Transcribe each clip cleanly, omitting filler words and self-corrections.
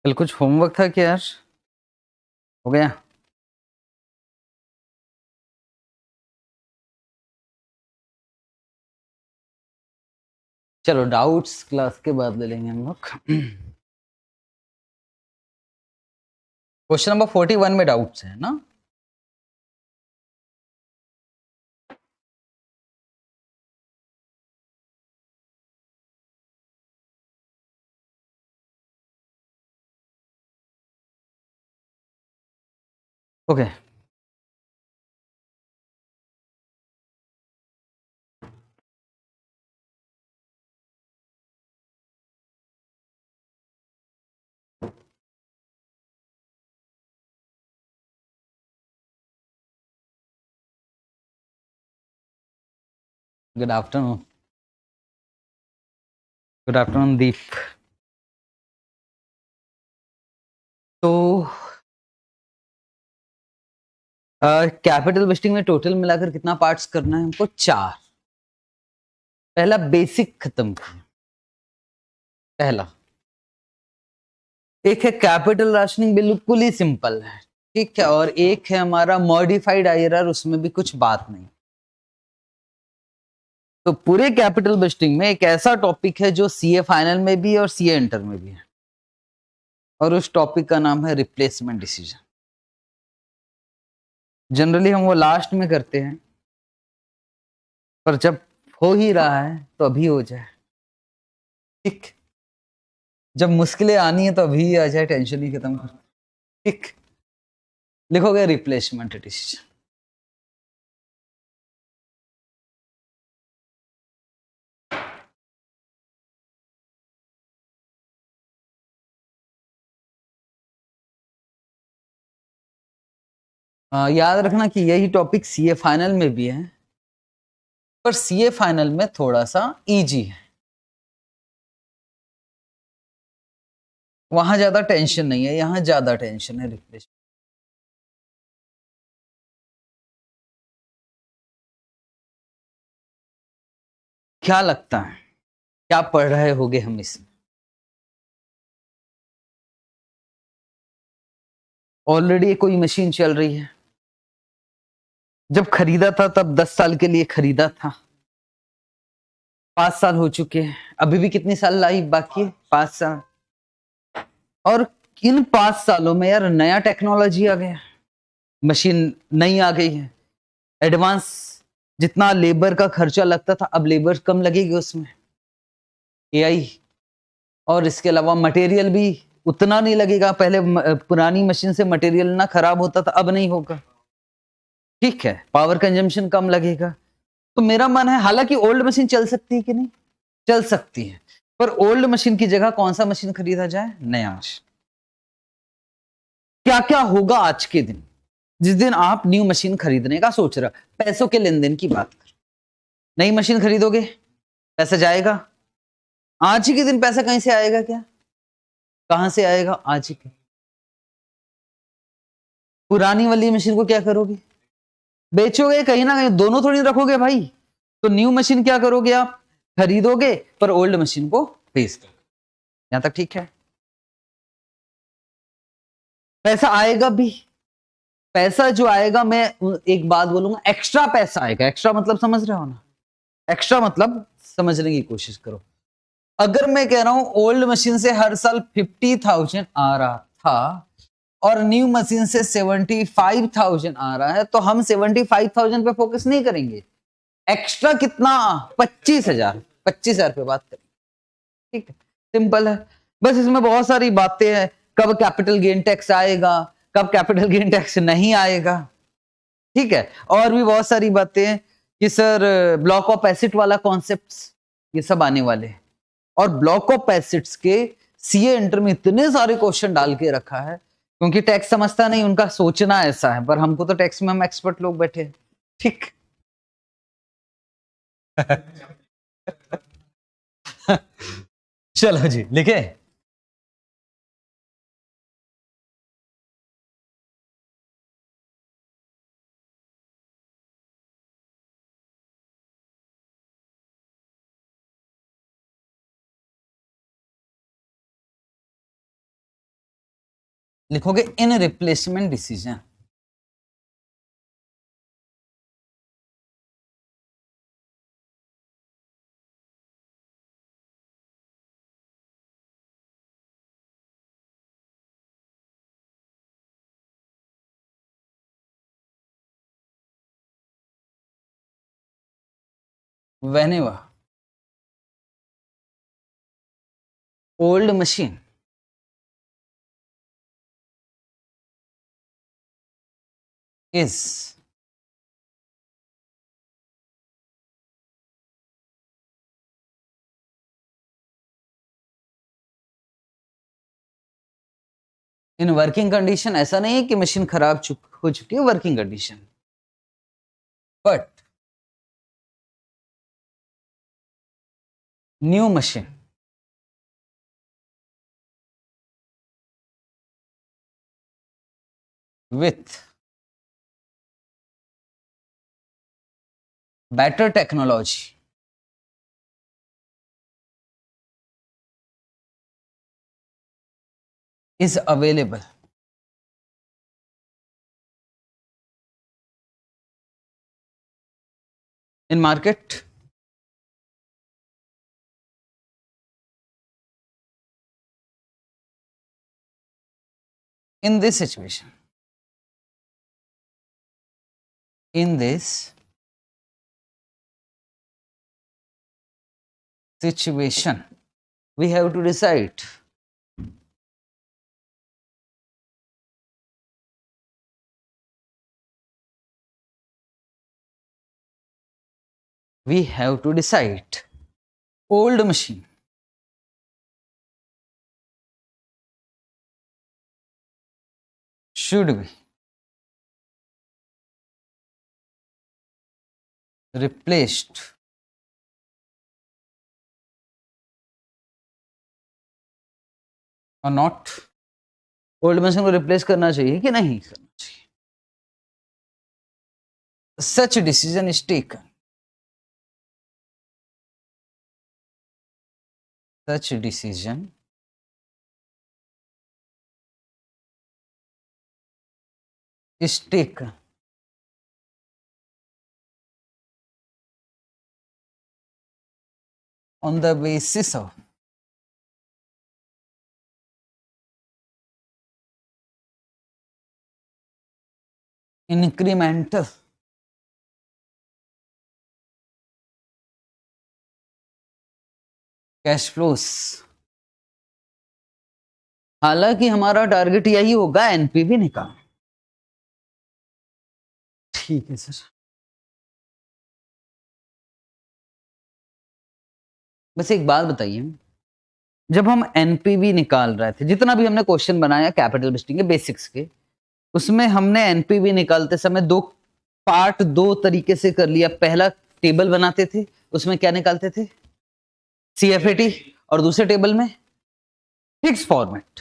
कल कुछ होमवर्क था क्या यार? हो गया? चलो डाउट्स क्लास के बाद ले लेंगे हम लोग। क्वेश्चन नंबर 41 में डाउट्स है ना? Okay good afternoon. Good afternoon Deep. तो कैपिटल बस्टिंग में टोटल मिलाकर कितना पार्ट्स करना है हमको? 4। पहला बेसिक खत्म किया। पहला एक है कैपिटल राशनिंग, बिल्कुल ही सिंपल है, ठीक है। और एक है हमारा मॉडिफाइड आईआरआर, उसमें भी कुछ बात नहीं। तो पूरे कैपिटल बस्टिंग में एक ऐसा टॉपिक है जो सीए फाइनल में भी और सीए इंटर में भी है, और उस टॉपिक का नाम है रिप्लेसमेंट डिसीजन। जनरली हम वो लास्ट में करते हैं, पर जब हो ही रहा है तो अभी हो जाए, ठीक। जब मुश्किलें आनी है तो अभी आ जाए, टेंशन ही खत्म कर, ठीक। लिखोगे रिप्लेसमेंट डिसीजन। याद रखना कि यही टॉपिक सीए फाइनल में भी है, पर सीए फाइनल में थोड़ा सा इजी है, वहां ज्यादा टेंशन नहीं है, यहां ज्यादा टेंशन है रिप्लेसमेंट। क्या लगता है क्या पढ़ रहे होगे हम इसमें? ऑलरेडी कोई मशीन चल रही है, जब खरीदा था तब 10 साल के लिए खरीदा था, 5 साल हो चुके हैं, अभी भी कितनी साल लाइफ बाकी है? 5 साल। और इन 5 सालों में यार नया टेक्नोलॉजी आ गया, मशीन नई आ गई है, एडवांस। जितना लेबर का खर्चा लगता था अब लेबर कम लगेगी उसमें, एआई। और इसके अलावा मटेरियल भी उतना नहीं लगेगा, पहले पुरानी मशीन से मटेरियल ना खराब होता था, अब नहीं होगा, ठीक है। पावर कंजम्पशन कम लगेगा। तो मेरा मन है, हालांकि ओल्ड मशीन चल सकती है कि नहीं? चल सकती है, पर ओल्ड मशीन की जगह कौन सा मशीन खरीदा जाए? नया मशीन। क्या क्या होगा आज के दिन, जिस दिन आप न्यू मशीन खरीदने का सोच रहे, पैसों के लेन देन की बात कर, नई मशीन खरीदोगे, पैसा जाएगा आज ही के दिन। पैसा कहीं से आएगा? क्या कहां से आएगा? आज ही के। पुरानी वाली मशीन को क्या करोगे? बेचोगे कहीं ना कहीं, दोनों थोड़ी रखोगे भाई। तो न्यू मशीन क्या करोगे आप? खरीदोगे, पर ओल्ड मशीन को बेच दो। यहां तक ठीक है? पैसा आएगा भी। पैसा जो आएगा, मैं एक बात बोलूंगा, एक्स्ट्रा पैसा आएगा। एक्स्ट्रा मतलब समझ रहे हो ना? एक्स्ट्रा मतलब समझने की कोशिश करो। अगर मैं कह रहा हूं ओल्ड मशीन से हर साल 50,000 आ रहा था और न्यू मशीन से 75,000 आ रहा है, तो हम 75,000 पे फोकस नहीं करेंगे। एक्स्ट्रा कितना? 25,000। 25,000 पे बात करेंगे, ठीक है। सिंपल है। बस इसमें बहुत सारी बातें हैं, कब कैपिटल गेन टैक्स आएगा, कब कैपिटल गेन टैक्स नहीं आएगा, ठीक है। और भी बहुत सारी बातें हैं कि सर ब्लॉक ऑफ एसिड वाला कॉन्सेप्ट्स, ये सब आने वाले हैं। और ब्लॉक ऑफ एसिड्स के सीए इंटर में इतने सारे क्वेश्चन डाल के रखा है, क्योंकि टैक्स समझता नहीं, उनका सोचना ऐसा है, पर हमको तो टैक्स में हम एक्सपर्ट लोग बैठे हैं, ठीक। चलो जी, लिखे। लिखोगे in replacement decision. whenever old machine is in working condition, ऐसा नहीं है कि मशीन खराब हो चुकी है, working condition, but new machine with better technology is available in market. In this situation, in this situation, we have to decide old machine should be replaced or not. Old machine को replace करना चाहिए कि नहीं करना चाहिए? Such decision is taken, such decision is taken on the basis of incremental cash flows. हालांकि हमारा target यही होगा एनपीवी निकाल। ठीक है सर। बस एक बात बताइए, जब हम एनपीवी निकाल रहे थे, जितना भी हमने क्वेश्चन बनाया कैपिटल बजटिंग के बेसिक्स के, उसमें हमने एनपीवी निकालते समय दो पार्ट दो तरीके से कर लिया। पहला टेबल बनाते थे, उसमें क्या निकालते थे? सीएफएटी, और दूसरे टेबल में फिक्स फॉर्मेट।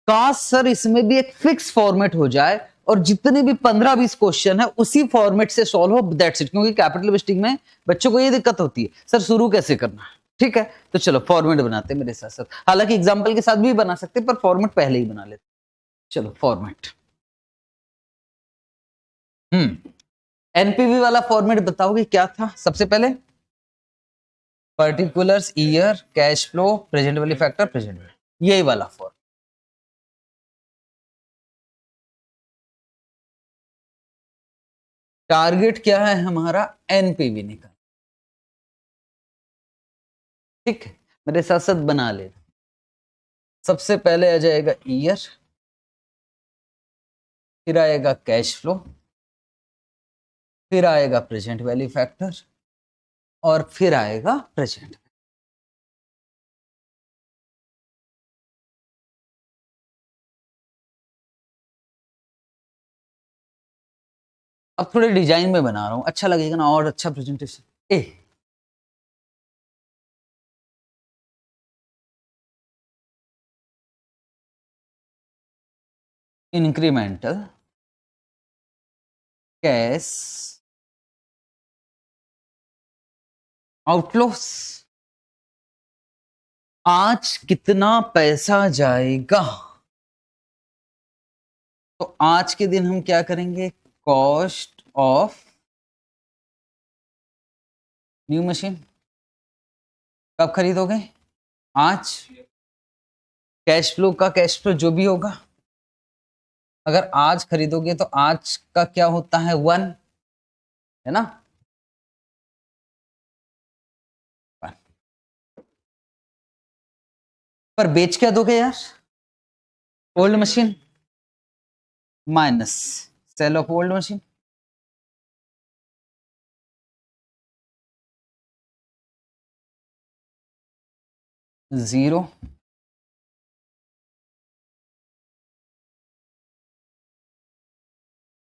काश सर इसमें भी एक फिक्स फॉर्मेट हो जाए और जितने भी 15-20 क्वेश्चन है उसी फॉर्मेट से सॉल्व हो, दैट्स इट। क्योंकि कैपिटल बजटिंग में बच्चों को ये दिक्कत होती है, सर शुरू कैसे करना है। ठीक है, तो चलो फॉर्मेट बनाते हैं मेरे साथ साथ। हालांकि एग्जाम्पल के साथ भी बना सकते पर फॉर्मेट पहले ही बना लेते। चलो फॉर्मेट, एनपीवी वाला फॉर्मेट बताओगे क्या था? सबसे पहले particulars, year, cash flow, present value factor, present value, यही वाला फॉर्म। टारगेट क्या है हमारा? एनपीवी निकाल। ठीक है, मेरे साथ साथ बना ले। सबसे पहले आ जाएगा ईयर, फिर आएगा कैश फ्लो, फिर आएगा प्रेजेंट वैल्यू फैक्टर, और फिर आएगा प्रेजेंट। अब थोड़े डिजाइन में बना रहा हूं, अच्छा लगेगा ना, और अच्छा प्रेजेंटेशन। ए इंक्रीमेंटल कैश आउटफ्लोस, आज कितना पैसा जाएगा? तो आज के दिन हम क्या करेंगे, कॉस्ट ऑफ न्यू मशीन। कब खरीदोगे, आज। कैश फ्लो का कैश फ्लो जो भी होगा, अगर आज खरीदोगे तो आज का क्या होता है 1, है ना। 1 पर बेच क्या दोगे यार, old machine minus cell of old machine. Zero,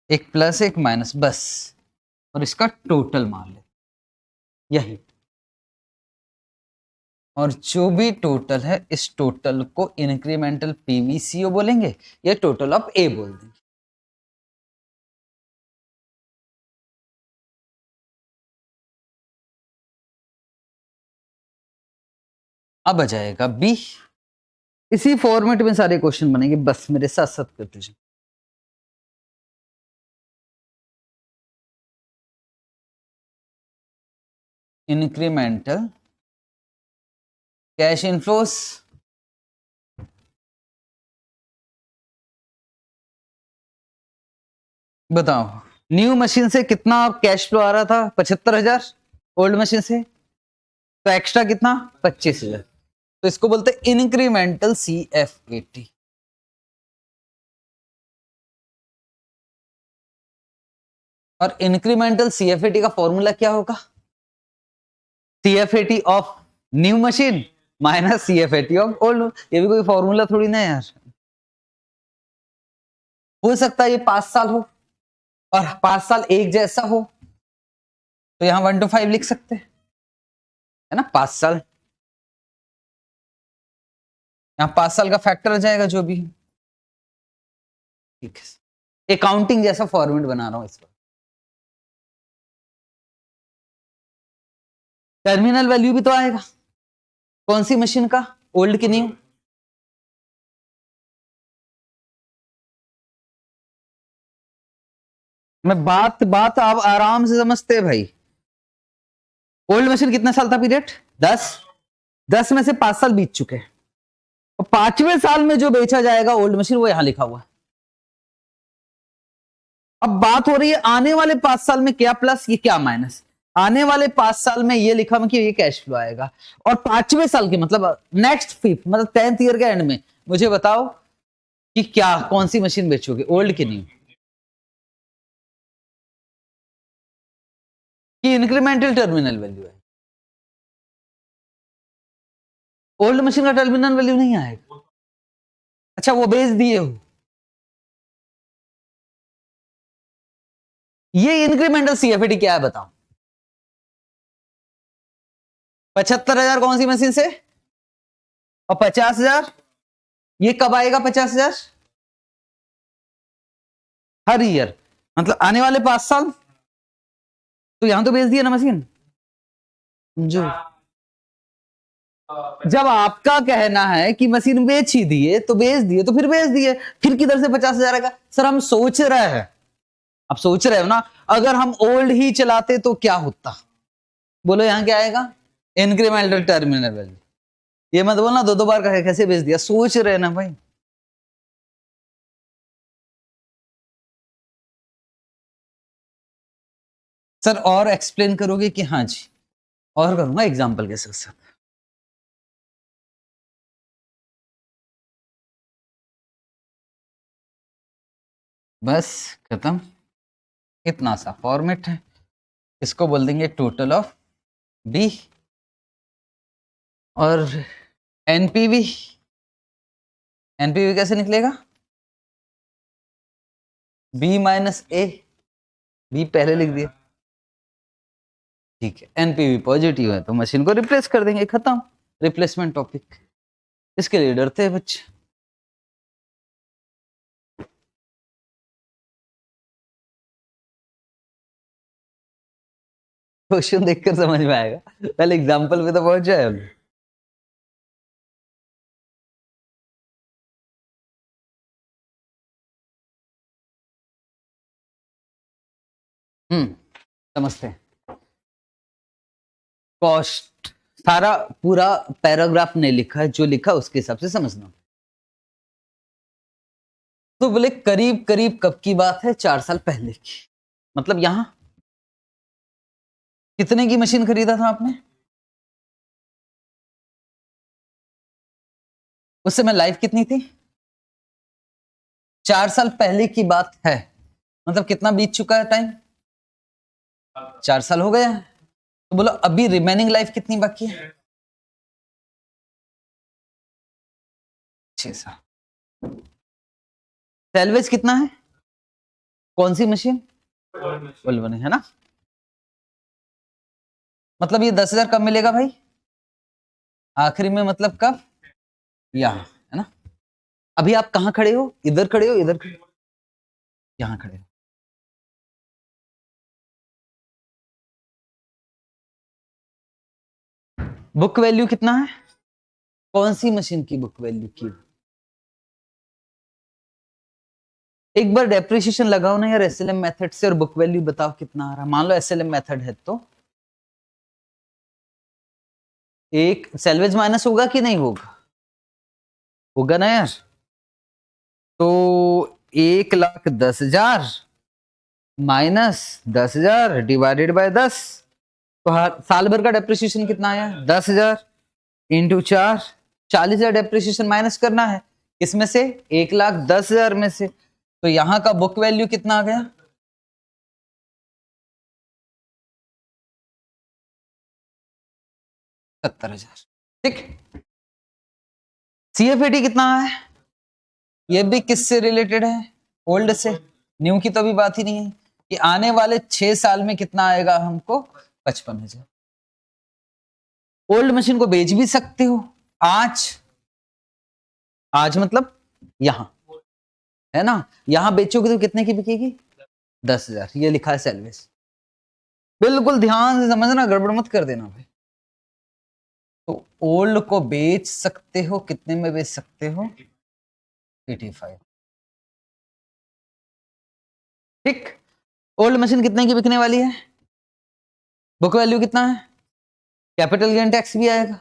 एक प्लस एक माइनस बस, और इसका टोटल मान ले यही। और जो भी टोटल है इस टोटल को इंक्रीमेंटल पीवीसीओ बोलेंगे या टोटल ऑफ ए बोल देंगे। अब आ जाएगा बी। इसी फॉर्मेट में सारे क्वेश्चन बनेंगे, बस मेरे साथ साथ करते जाओ। इंक्रीमेंटल कैश इनफ्लोस, बताओ न्यू मशीन से कितना कैश फ्लो आ रहा था, 75,000। ओल्ड मशीन से तो एक्स्ट्रा कितना, 25,000। तो इसको बोलते हैं इंक्रीमेंटल CF80। और इंक्रीमेंटल CF80 का फॉर्मूला क्या होगा, CF80 of new machine minus CF80 of old. ये भी कोई फॉर्मूला थोड़ी ना यार। हो सकता है ये 5 साल हो और 5 साल एक जैसा हो, तो यहां 1 to 5 लिख सकते हैं, है ना। 5 साल, यहां 5 साल का फैक्टर आ जाएगा जो भी है, ठीक है। अकाउंटिंग जैसा फॉर्मेट बना रहा हूं इस पर। टर्मिनल वैल्यू भी तो आएगा, कौन सी मशीन का, ओल्ड की न्यू। मैं बात बात आप आराम से समझते हैं भाई। ओल्ड मशीन कितना साल था पीरियड, 10। 10 में से 5 साल बीत चुके हैं, और 5वें साल में जो बेचा जाएगा ओल्ड मशीन वो यहां लिखा हुआ है। अब बात हो रही है आने वाले 5 साल में क्या प्लस, ये क्या माइनस। आने वाले 5 साल में ये लिखा कि ये कैश फ्लो आएगा, और 5वें साल के मतलब नेक्स्ट 5th मतलब 10th ईयर के एंड में मुझे बताओ कि क्या कौन सी मशीन बेचोगे, ओल्ड की न्यू। कि इंक्रीमेंटल टर्मिनल वैल्यू है, ओल्ड मशीन का टर्मिनल वैल्यू नहीं आएगा। अच्छा वो बेच दिए हो, ये इंक्रीमेंटल CF80 क्या है बताओ। 75,000 कौन सी मशीन से, और 50,000 ये कब आएगा 50,000, हर ईयर, मतलब आने वाले 5 साल। तो यहां तो बेच दिया ना मशीन, जो जब आपका कहना है कि मशीन बेच ही दिए तो बेच दिए, तो फिर बेच दिए, फिर किधर से 50,000 आएगा। सर हम सोच रहे हैं, आप सोच रहे हो ना, अगर हम ओल्ड ही चलाते तो क्या होता, बोलो यहां क्या आएगा, इंक्रीमेंटल टर्मिनल वैल्यू। ये मत बोलना दो दो बार कैसे बेच दिया, सोच रहे ना भाई। सर और एक्सप्लेन करोगे कि हाँ जी, और करूंगा एग्जाम्पल के साथ। बस खत्म, इतना सा फॉर्मेट है। इसको बोल देंगे टोटल ऑफ बी, और एनपीवी। एनपीवी कैसे निकलेगा, बी माइनस ए, बी पहले लिख दिया, ठीक है। एनपीवी पॉजिटिव है तो मशीन को रिप्लेस कर देंगे, खत्म, रिप्लेसमेंट टॉपिक। इसके लिए डरते हैं बच्चे। क्वेश्चन देखकर समझ में आएगा, पहले एग्जांपल पे तो पहुंच जाए हम। समझते हैं। कॉस्ट सारा पूरा पैराग्राफ नहीं लिखा है, जो लिखा उसके हिसाब से समझना। तो बोले करीब करीब कब की बात है, 4 साल पहले की। मतलब यहां कितने की मशीन खरीदा था आपने? उस समय लाइफ कितनी थी? 4 साल पहले की बात है, मतलब कितना बीत चुका है टाइम? 4 साल हो गया। तो बोलो अभी रिमेनिंग लाइफ कितनी बाकी है? 6 साल। सैलवेज कितना है? कौन सी मशीन? ओल्ड है ना। मतलब ये 10,000 कब मिलेगा भाई? आखिरी में, मतलब कब? यहां, है ना। अभी आप कहां खड़े हो? इधर खड़े हो, इधर खड़े हो, यहां खड़े हो। बुक वैल्यू कितना है? कौन सी मशीन की बुक वैल्यू की? एक बार डेप्रिसिएशन लगाओ ना यार एसएलएम मेथड से और बुक वैल्यू बताओ कितना आ रहा। मान लो एसएलएम मेथड है तो एक सैलवेज माइनस होगा कि नहीं होगा? होगा ना यार। तो 1,10,000 माइनस 10,000 डिवाइडेड बाय 10, तो हर साल भर का डेप्रिसिएशन कितना आया? 10,000 इंटू 4, 40,000 डेप्रिसिएशन माइनस करना है। इसमें से 1,10,000 में से, तो यहां का बुक वैल्यू कितना आ गया? 70,000। ठीक। सीएफएटी कितना है? ये भी किससे रिलेटेड है? ओल्ड से। न्यू की तो अभी बात ही नहीं है कि आने वाले 6 साल में कितना आएगा हमको? 55,000। ओल्ड मशीन को बेच भी सकते हो आज। आज मतलब यहां, है ना। यहां बेचोगे तो कितने की बिकेगी? 10,000। ये लिखा है सैलवेज। बिल्कुल ध्यान से समझना, गड़बड़ मत कर देना भाई। तो ओल्ड को बेच सकते हो, कितने में बेच सकते हो? 85। ठीक। ओल्ड मशीन कितने की बिकने वाली है? बुक वैल्यू कितना है? कैपिटल गेन टैक्स भी आएगा।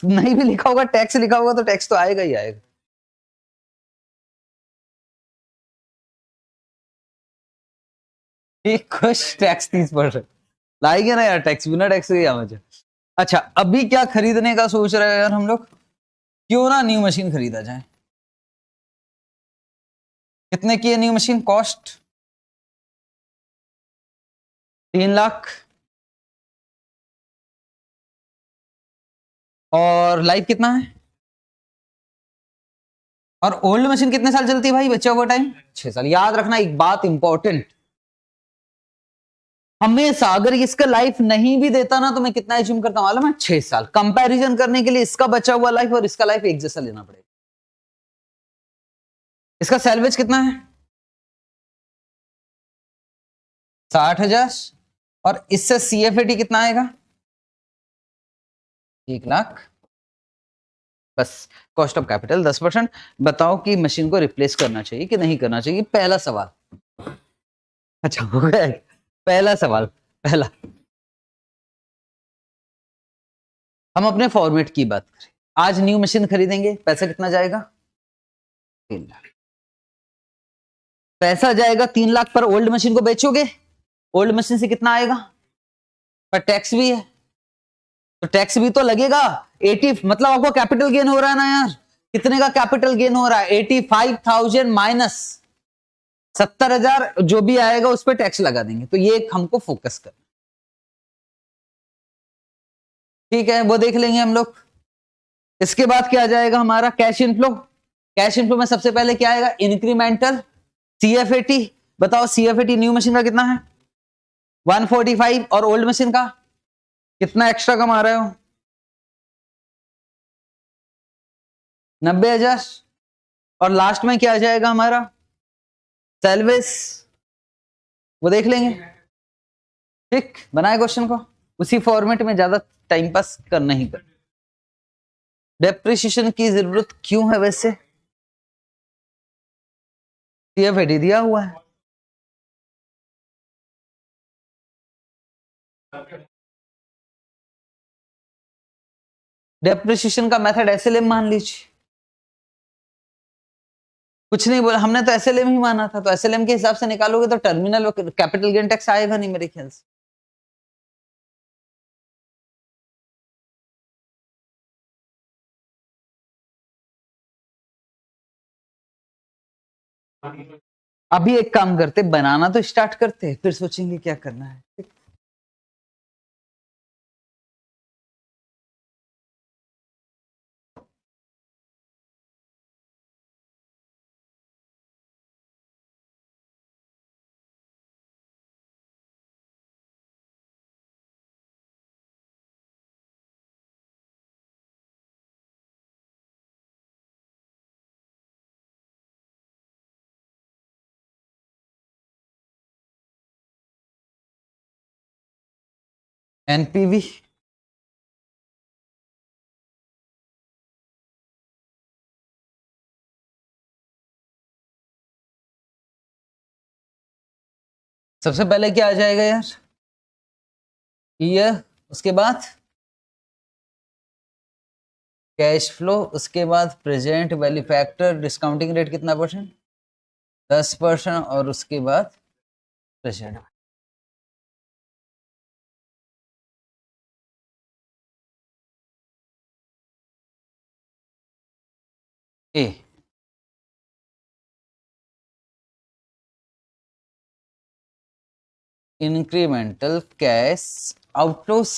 नहीं भी लिखा होगा, टैक्स लिखा होगा तो टैक्स तो आएगा ही आएगा। एक खुश टैक्स 30%। लाएंगे ना यार टैक्स, बिना टैक्स के क्या मजा। अच्छा अभी क्या खरीदने का सोच रहे हैं यार हम लोग? क्यों ना न्यू मशीन खरीदा जाए। कितने की है न्यू मशीन कॉस्ट? 3 लाख। और लाइफ कितना है? और ओल्ड मशीन कितने साल चलती है भाई बच्चा हुआ टाइम? 6 साल। याद रखना एक बात इंपॉर्टेंट, हमेशा अगर इसका लाइफ नहीं भी देता ना तो मैं कितना एज्यूम करता हूं मालूम है? 6 साल। कंपैरिजन करने के लिए इसका बचा हुआ लाइफ और इसका लाइफ एक जैसा लेना पड़ेगा। इसका सैलवेज कितना है? 60,000। और इससे सीएफएटी कितना आएगा? 1 लाख। बस कॉस्ट ऑफ कैपिटल 10%। बताओ कि मशीन को रिप्लेस करना चाहिए कि नहीं करना चाहिए? पहला सवाल। अच्छा हो गया। पहला सवाल, पहला। हम अपने फॉर्मेट की बात करें। आज न्यू मशीन खरीदेंगे, पैसा कितना जाएगा? 3 लाख। पैसा जाएगा 3 लाख पर ओल्ड मशीन को बेचोगे, ओल्ड मशीन से कितना आएगा? पर टैक्स भी है, तो टैक्स भी तो लगेगा। 80, मतलब आपको कैपिटल गेन हो रहा है ना यार। कितने का कैपिटल गेन हो रहा है? 85,000 माइनस 70,000, जो भी आएगा उस पर टैक्स लगा देंगे। तो ये हमको फोकस कर, ठीक है, वो देख लेंगे हम लोग। इसके बाद क्या आ जाएगा हमारा? Cash inflow. कैश इनफ्लो में सबसे पहले क्या आएगा? इंक्रीमेंटल सीएफएटी। बताओ सीएफएटी न्यू मशीन का कितना है? 145। और ओल्ड मशीन का कितना एक्स्ट्रा कमा रहे हो? 90,000। और लास्ट में क्या आ जाएगा हमारा? सैलवेज। वो देख लेंगे। ठीक, बनाए क्वेश्चन को उसी फॉर्मेट में, ज्यादा टाइम पास करना ही कर। डेप्रिसिएशन की जरूरत क्यों है वैसे? सीएफएटी दिया हुआ है। डेप्रिसिएशन का मेथड एसएलएम मान लीजिए, कुछ नहीं बोला हमने, तो एसएलएम ही माना था, तो एसएलएम के हिसाब से निकालोगे तो टर्मिनल कैपिटल गेन टैक्स आएगा नहीं मेरे ख्याल से। अभी एक काम करते, बनाना तो स्टार्ट करते, फिर सोचेंगे क्या करना है। एनपीवी सबसे पहले क्या आ जाएगा यार, ईयर, उसके बाद कैश फ्लो, उसके बाद present value factor, discounting rate कितना परसेंट, 10%, और उसके बाद present A. Incremental cash outflows,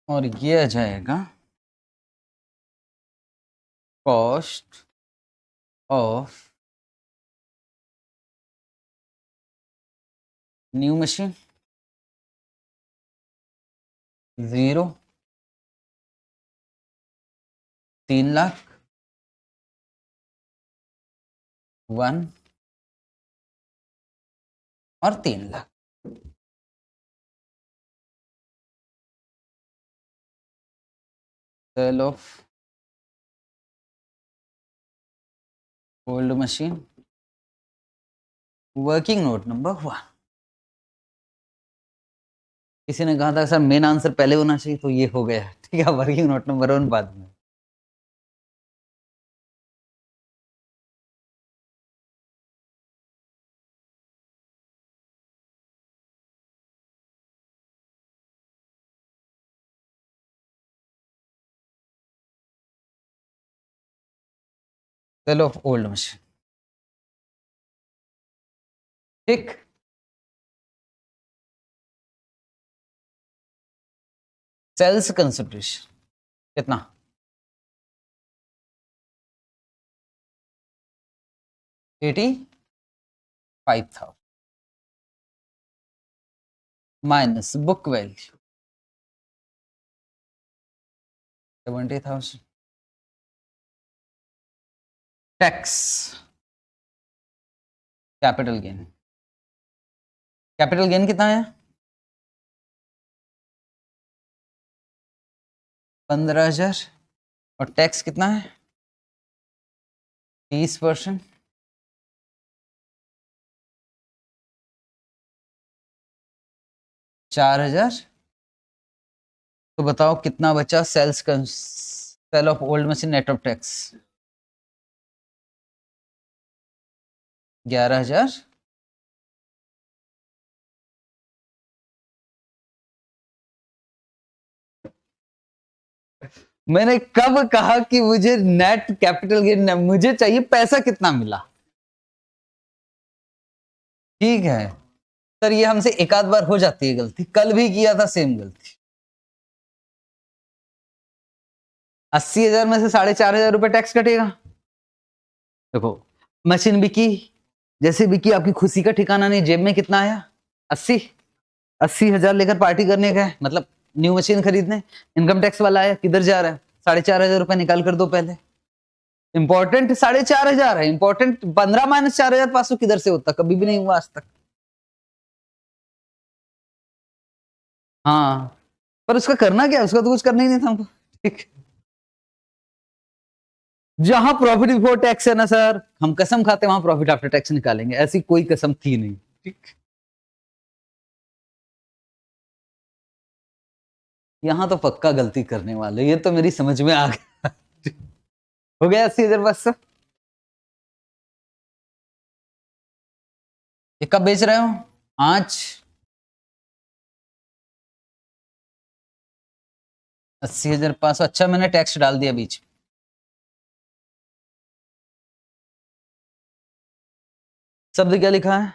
और ये आ जाएगा cost of new machine 0, 3 lakh, 1 और 3 lakh. Sale of old machine, working note number 1। किसी ने कहा था सर मेन आंसर पहले होना चाहिए, तो ये हो गया, ठीक है, वर्किंग नोट नंबर 1 बाद में। सेल ऑफ ओल्ड मशीन, ठीक। सेल्स कंसिडरेशन कितना, 85,000 minus book value 70,000, tax capital gain, capital gain कितना है, 15,000, और टैक्स कितना है 30%, 4,000। तो बताओ कितना बचा, sale of old machine net of tax 11,000, मैंने कब कहा कि मुझे नेट कैपिटल गेन, मुझे चाहिए पैसा कितना मिला, ठीक है सर। ये हमसे एक आध बार हो जाती है गलती, कल भी किया था सेम गलती। 80,000 में से 4,500 रुपए टैक्स कटेगा। देखो मशीन बिकी, जैसे बिकी, आपकी खुशी का ठिकाना नहीं, जेब में कितना आया 80,000 लेकर पार्टी करने का है, मतलब न्यू मशीन खरीदने, इनकम टैक्स वाला आया, किधर जा रहा है, 4,500 रुपए निकाल कर दो पहले। इंपॉर्टेंट 4,500 है, इंपॉर्टेंट 15 माइनस 4,500 किधर से होता, कभी भी नहीं हुआ आज तक। हाँ पर उसका करना क्या है, उसका तो कुछ करना ही नहीं था हमको, ठीक। जहां प्रॉफिट बिफोर टैक्स है ना सर, हम कसम खाते वहां प्रॉफिट आफ्टर टैक्स निकालेंगे, ऐसी कोई कसम थी नहीं। ठीक, यहां तो पक्का गलती करने वाले, ये तो मेरी समझ में आ गया। हो गया 80,000 बस सर। ये कब बेच रहे हो? आज 80,500। अच्छा मैंने टैक्स डाल दिया बीच में। शब्द क्या लिखा है?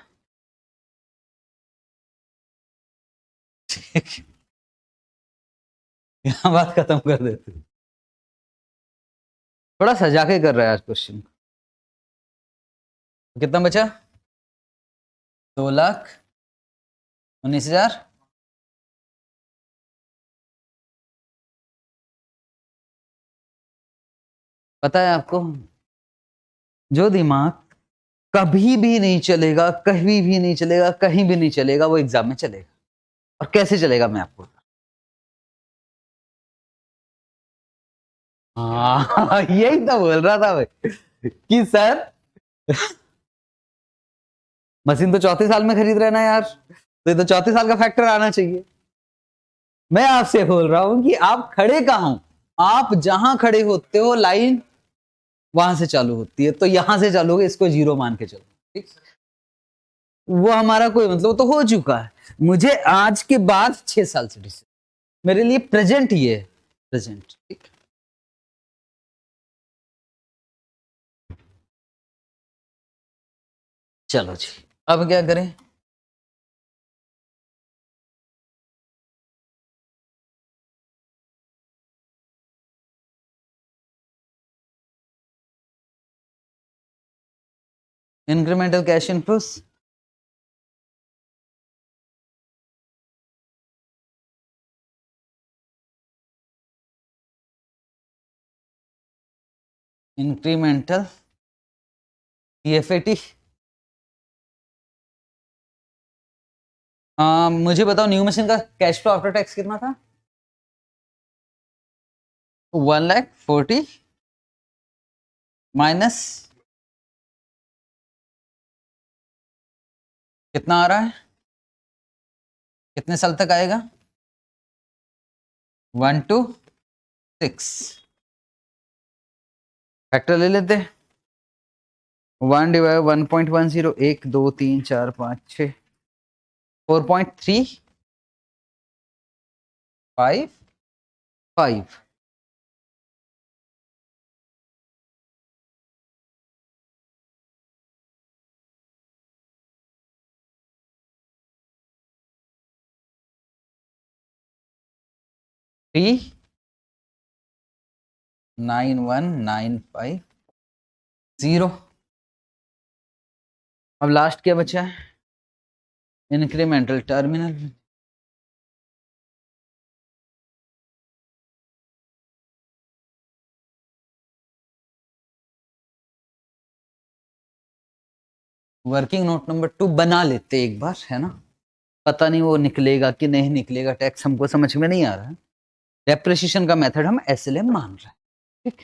ठीक, यहां बात खत्म कर देते। थोड़ा सजा के कर रहा है आज क्वेश्चन। कितना बचा? 2,19,000। पता है आपको, जो दिमाग कभी भी नहीं चलेगा, कहीं भी नहीं चलेगा, कहीं भी नहीं चलेगा, वो एग्जाम में चलेगा। और कैसे चलेगा मैं आपको, हाँ यही तो बोल रहा था भाई कि सर मशीन तो 34 साल में खरीद रहे हैं ना यार, तो ये तो 34 साल का फैक्टर आना चाहिए। मैं आपसे बोल रहा हूं कि आप खड़े कहां हो, आप जहां खड़े होते हो लाइन वहां से चालू होती है, तो यहां से चालू होगा, इसको जीरो मान के चलो। ठीक, वो हमारा कोई मतलब तो हो चुका है। मुझे आज के बाद 6 साल से डिस्टेंस, मेरे लिए प्रेजेंट ही है, प्रेजेंट। ठीक, चलो जी, अब क्या करें? Incremental cash inflows. इंक्रीमेंटल टीएफएटी। मुझे बताओ न्यू मशीन का कैश फ्लो आफ्टर टैक्स कितना था? 1,40,000 माइनस कितना आ रहा है, कितने साल तक आएगा? 1 to 6। फैक्टर ले लेते, 1 डिवाइड 1.10, 1 2 3 4 5 6, 4.355। 391,950। अब लास्ट क्या बचा है? Incremental terminal. Working note number 2 बना लेते एक बार, है ना? पता नहीं वो निकलेगा कि नहीं निकलेगा, टैक्स हमको समझ में नहीं आ रहा है। डेप्रिसिएशन का मेथड हम एसएलएम मान रहे हैं। ठीक,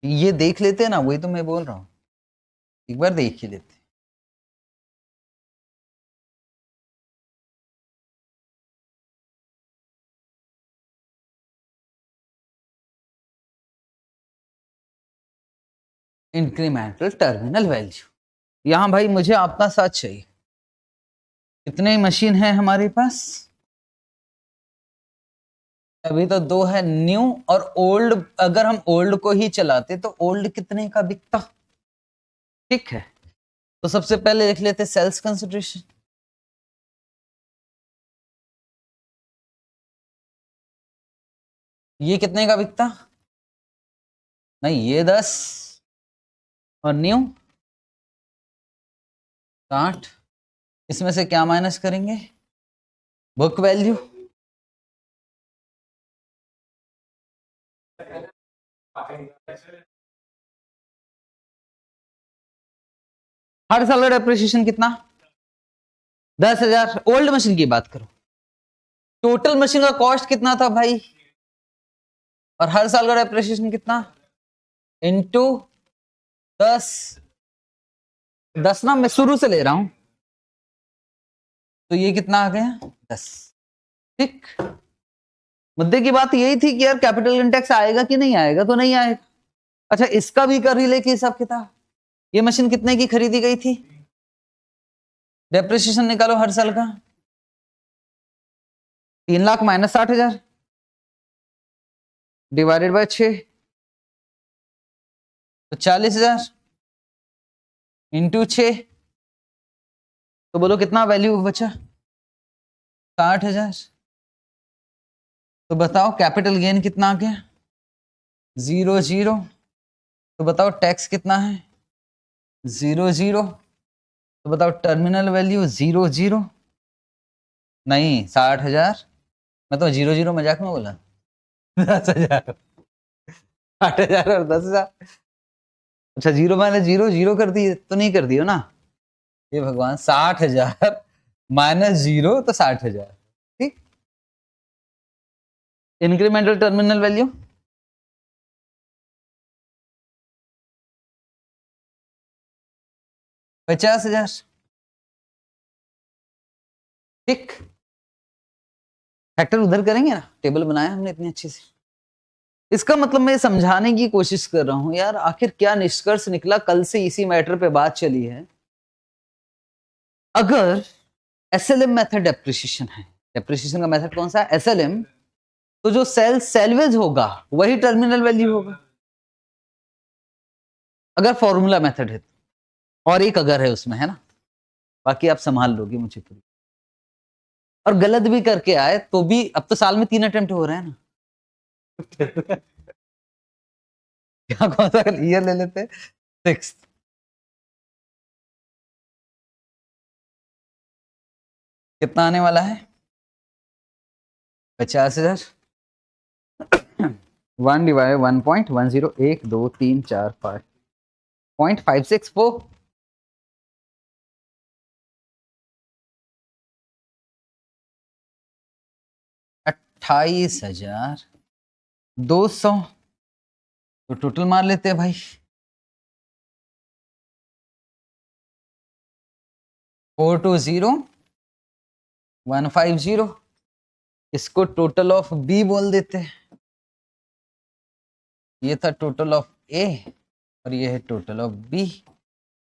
ये देख लेते हैं ना, वही तो मैं बोल रहा हूं, एक बार देख ही लेते। इंक्रीमेंटल टर्मिनल वैल्यू, यहां भाई मुझे आपका साथ चाहिए। कितने मशीन है हमारे पास? अभी तो 2 है न्यू और ओल्ड। अगर हम ओल्ड को ही चलाते तो ओल्ड कितने का बिकता? ठीक है, तो सबसे पहले लिख लेते सेल्स कंसिडरेशन। ये कितने का बिकता? नहीं, ये 10 और न्यू 60। इसमें से क्या माइनस करेंगे? Book value. हर साल का डेप्रिसिएशन कितना? 10,000। ओल्ड मशीन की बात करो, टोटल मशीन का कॉस्ट कितना था भाई, और हर साल का डेप्रिसिएशन कितना, इनटू 10। 10 ना मैं शुरू से ले रहा हूं, तो ये कितना आ गया 10। ठीक, मुद्दे की बात यही थी कि यार कैपिटल गेन टैक्स आएगा कि नहीं आएगा, तो नहीं आएगा। अच्छा, इसका भी कर ही ले कि हिसाब किताब, ये मशीन कितने की खरीदी गई थी, डेप्रिसिएशन निकालो हर साल का, 3 लाख माइनस 60,000 डिवाइडेड बाय 6, तो 40,000 इंटू 6, तो बोलो कितना वैल्यू बचा, 60,000। तो बताओ कैपिटल गेन कितना आ गया, 0 0। तो बताओ टैक्स कितना है, 0 0। तो बताओ टर्मिनल वैल्यू 0 0, नहीं 60,000। मैं तो 0 0 मजाक में बोला, 10,000, 60,000 और 10,000। अच्छा, 0 माइनस 0 0 कर दिए तो नहीं कर दियो ना, ये भगवान 60,000 माइनस 0 तो 60,000। ठीक, इंक्रीमेंटल टर्मिनल वैल्यू 50,000। ठीक, फैक्टर उधर करेंगे ना, टेबल बनाया हमने इतनी अच्छी सी। इसका मतलब मैं समझाने की कोशिश कर रहा हूं यार, आखिर क्या निष्कर्ष निकला, कल से इसी मैटर पे बात चली है। अगर एसएलएम मेथड डेप्रिसिएशन है, डेप्रिसिएशन का मेथड कौन सा है, एसएलएम, तो जो सेल सेल्वेज होगा वही टर्मिनल वैल्यू होगा, अगर फॉर्मूला मेथड है तो। और एक अगर है उसमें, है ना, बाकी आप संभाल लोगे मुझे पूरी। और गलत भी करके आए तो भी, अब तो साल में 3 अटेम्प्ट हो रहे हैं ना क्या कौन सा ईयर ले लेते, 6th। कितना आने वाला है, 50,000। 1 डिवाइड 1.10, 1 2 3 4 5 0.564। 28,200। तो टोटल मार लेते हैं भाई, 420,150। इसको टोटल ऑफ बी बोल देते हैं, ये था टोटल ऑफ ए और ये है टोटल ऑफ बी।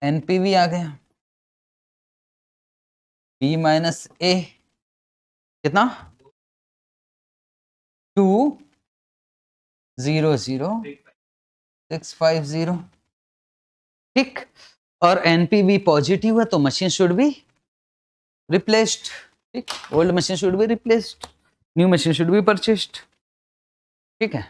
एनपीवी आ गया, बी माइनस ए कितना, 2,00650। ठीक, और एनपीवी पॉजिटिव है तो मशीन शुड बी रिप्लेस्ड। ठीक, old machine should be replaced, new machine should be purchased. ठीक है,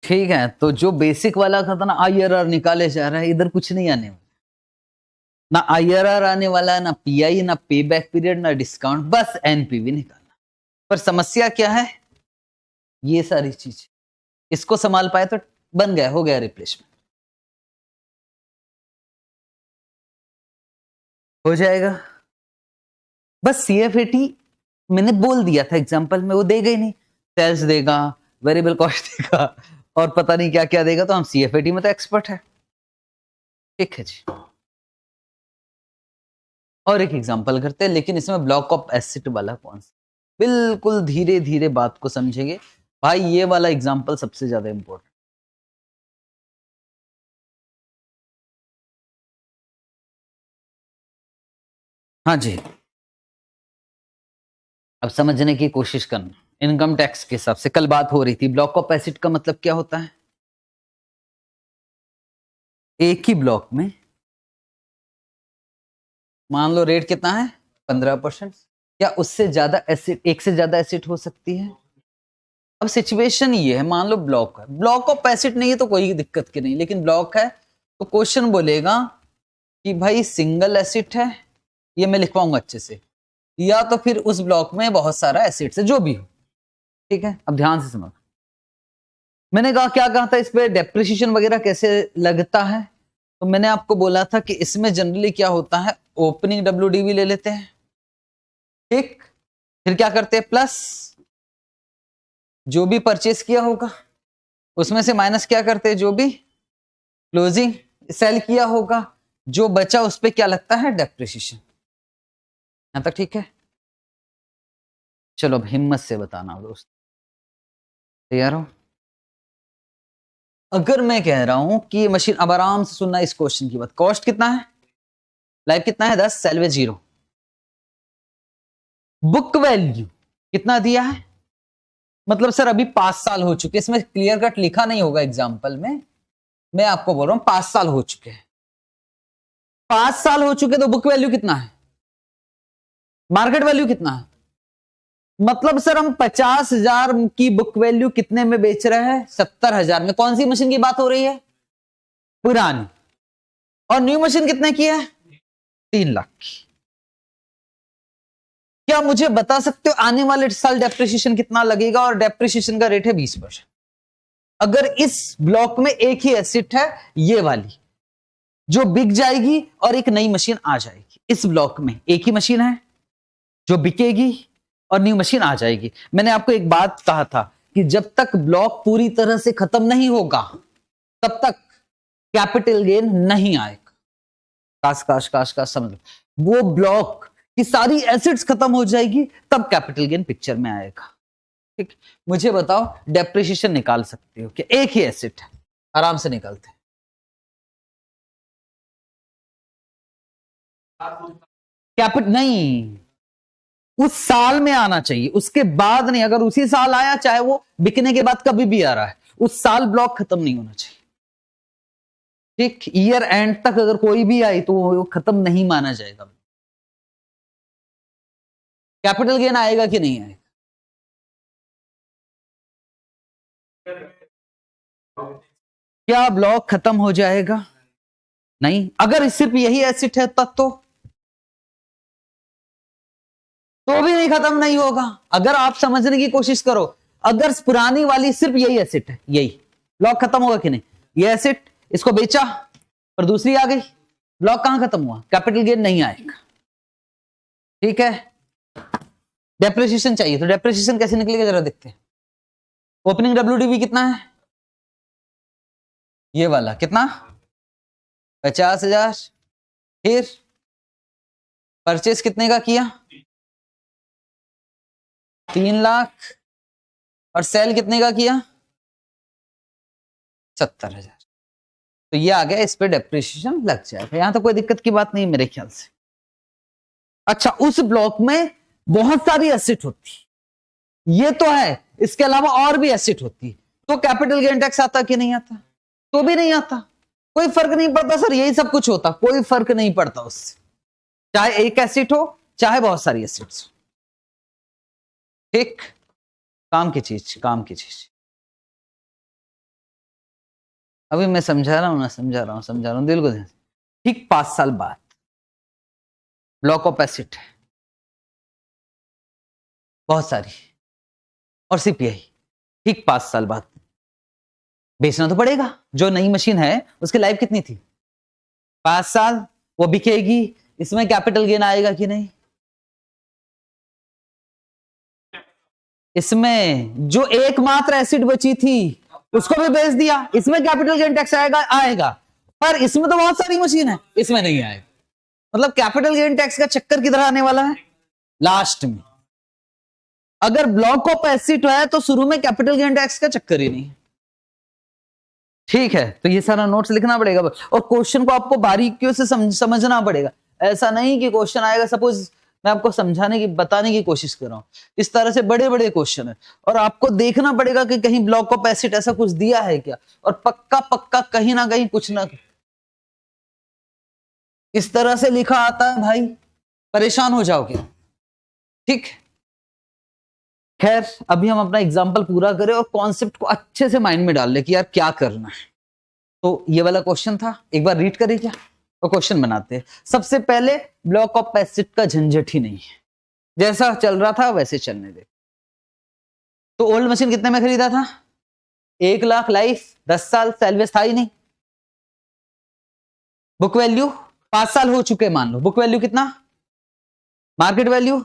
ठीक है। तो जो बेसिक वाला था ना, आईआरआर निकाले जा रहा है, इधर कुछ नहीं आने वाला, ना आईआरआर आने वाला है, ना पीआई, ना पे बैक पीरियड, ना डिस्काउंट, बस एनपीवी निकालना। पर समस्या क्या है, ये सारी चीज, इसको संभाल पाए तो बन गया, हो गया रिप्लेसमेंट, हो जाएगा। बस सीएफएटी मैंने बोल दिया था एग्जांपल में, वो देगा ही नहीं, सेल्स देगा, वेरिएबल कॉस्ट देगा और पता नहीं क्या क्या देगा, तो हम सीएफएटी में तो एक्सपर्ट है। ठीक है जी, और एक एग्जांपल करते हैं, लेकिन इसमें ब्लॉक ऑफ एसिड वाला कौन सा, बिल्कुल धीरे धीरे बात को समझेंगे भाई, ये वाला एग्जांपल सबसे ज्यादा इंपॉर्टेंट। हाँ जी, अब समझने की कोशिश करना। इनकम टैक्स के हिसाब से कल बात हो रही थी, ब्लॉक ऑफ एसिड का मतलब क्या होता है, एक ही ब्लॉक में मान लो रेट कितना है 15%, क्या उससे ज्यादा एसिड, एक से ज्यादा एसिड हो सकती है। अब सिचुएशन ये है, मान लो ब्लॉक है, ब्लॉक ऑफ एसिड नहीं है तो कोई दिक्कत की नहीं, लेकिन ब्लॉक है तो क्वेश्चन बोलेगा कि भाई सिंगल एसिड है, ये मैं लिखवाऊंगा अच्छे से, या तो फिर उस ब्लॉक में बहुत सारा एसिड है, जो भी हो। ठीक है, अब ध्यान से समझ। मैंने कहा क्या कहा था इस पे डेप्रिसिएशन वगैरह कैसे लगता है, तो मैंने आपको बोला था कि इसमें जनरली क्या होता है, ओपनिंग WDV ले लेते हैं, ठीक, फिर क्या करते हैं प्लस जो भी परचेस किया होगा उसमें से माइनस क्या करते हैं जो भी क्लोजिंग सेल किया होगा, जो बचा उस पे क्या लगता है डेप्रिसिएशन। यहां तक ठीक है? चलो अब हिम्मत से बताना दोस्त, तैयार हो? अगर मैं कह रहा हूं कि ये मशीन, अब आराम से सुनना इस क्वेश्चन की बात, कॉस्ट कितना है, लाइफ कितना है 10, सैलवेज 0, बुक वैल्यू कितना दिया है, मतलब सर अभी 5 साल हो चुके, इसमें क्लियर कट लिखा नहीं होगा एग्जाम्पल में, मैं आपको बोल रहा हूं 5 साल हो चुके हैं, 5 साल हो चुके तो बुक वैल्यू कितना है, मार्केट वैल्यू कितना है, मतलब सर हम 50,000 की बुक वैल्यू कितने में बेच रहे हैं, 70,000 में। कौन सी मशीन की बात हो रही है, पुरानी, और न्यू मशीन कितने की है, 3 लाख की। क्या मुझे बता सकते हो आने वाले साल डेप्रिसिएशन कितना लगेगा, और डेप्रिसिएशन का रेट है 20%। अगर इस ब्लॉक में एक ही एसेट है ये वाली जो बिक जाएगी और एक नई मशीन आ जाएगी, इस ब्लॉक में एक ही मशीन है जो बिकेगी और न्यू मशीन आ जाएगी। मैंने आपको एक बात कहा था कि जब तक ब्लॉक पूरी तरह से खत्म नहीं होगा तब तक कैपिटल गेन नहीं आएगा। काश समझ, वो ब्लॉक की सारी एसेट्स खत्म हो जाएगी तब कैपिटल गेन पिक्चर में आएगा। ठीक, मुझे बताओ डेप्रिसिएशन निकाल सकते हो कि एक ही एसेट है, आराम से निकालते हैं। कैपिटल नहीं, उस साल में आना चाहिए, उसके बाद नहीं। अगर उसी साल आया, चाहे वो बिकने के बाद कभी भी आ रहा है, उस साल ब्लॉक खत्म नहीं होना चाहिए। ठीक, ईयर एंड तक अगर कोई भी आई तो वो खत्म नहीं माना जाएगा। कैपिटल गेन आएगा कि नहीं आएगा, क्या ब्लॉक खत्म हो जाएगा, नहीं। अगर सिर्फ यही एसेट है तब तो भी नहीं, खत्म नहीं होगा। अगर आप समझने की कोशिश करो, अगर पुरानी वाली सिर्फ यही एसेट है, यही ब्लॉक खत्म होगा कि नहीं, ये एसेट इसको बेचा और दूसरी आ गई, ब्लॉक कहां खत्म हुआ, कैपिटल गेन नहीं आएगा। ठीक है, डेप्रिसिएशन चाहिए तो डेप्रिसिएशन कैसे निकलेगा जरा देखते हैं। ओपनिंग WDV कितना है, ये वाला कितना, 50,000, फिर परचेस कितने का किया, 3 लाख, और सेल कितने का किया, 70,000। तो ये आ गया, इस पे डेप्रिसिएशन लग जाएगा। यहां तो कोई दिक्कत की बात नहीं मेरे ख्याल से। अच्छा, उस ब्लॉक में बहुत सारी एसेट होती, ये तो है, इसके अलावा और भी एसेट होती, तो कैपिटल गेन टैक्स आता कि नहीं आता, तो भी नहीं आता। कोई फर्क नहीं पड़ता सर, यही सब कुछ होता, कोई फर्क नहीं पड़ता उससे, चाहे एक एसेट हो चाहे बहुत सारी एसेट्स। ठीक, काम की चीज, काम की चीज। अभी मैं समझा रहा हूं दिल को। ठीक, 5 साल बाद ब्लॉक ऑफ एसेट है बहुत सारी और CPI, ठीक 5 साल बाद बेचना तो पड़ेगा। जो नई मशीन है उसकी लाइफ कितनी थी, 5 साल, वो बिकेगी, इसमें कैपिटल गेन आएगा कि नहीं, इसमें जो एकमात्र एसिड बची थी उसको भी बेच दिया, इसमें कैपिटल गेन टैक्स आएगा, पर इसमें तो बहुत सारी मशीन है, इसमें नहीं आएगा। मतलब कैपिटल गेन टैक्स का चक्कर किधर आने वाला है, लास्ट में। अगर ब्लॉक ऑफ एसिड है तो शुरू में कैपिटल गेन टैक्स का चक्कर ही नहीं। ठीक है, तो ये सारा नोट्स लिखना पड़ेगा और क्वेश्चन को आपको बारीकियों से समझना पड़ेगा। ऐसा नहीं कि क्वेश्चन आएगा, सपोज मैं आपको समझाने की, बताने की कोशिश कर रहा हूं, इस तरह से बड़े बड़े क्वेश्चन है और आपको देखना पड़ेगा कि कहीं ब्लॉक ऑफ एसिड ऐसा कुछ दिया है क्या, और पक्का पक्का कहीं ना कहीं कुछ ना इस तरह से लिखा आता है भाई, परेशान हो जाओगे। ठीक, खैर अभी हम अपना एग्जाम्पल पूरा करें और कॉन्सेप्ट को अच्छे से माइंड में डाल ले कि यार क्या करना है। तो ये वाला क्वेश्चन था, एक बार रीड करें क्या और क्वेश्चन बनाते हैं। सबसे पहले ब्लॉक ऑफ एसिड का झंझट ही नहीं है, जैसा चल रहा था वैसे चलने दे। तो ओल्ड मशीन कितने में खरीदा था? 1 लाख लाइफ, 10 साल सेल्वेज था ही नहीं। बुक वैल्यू 5 साल हो चुके मान लो, बुक वैल्यू कितना? Market value.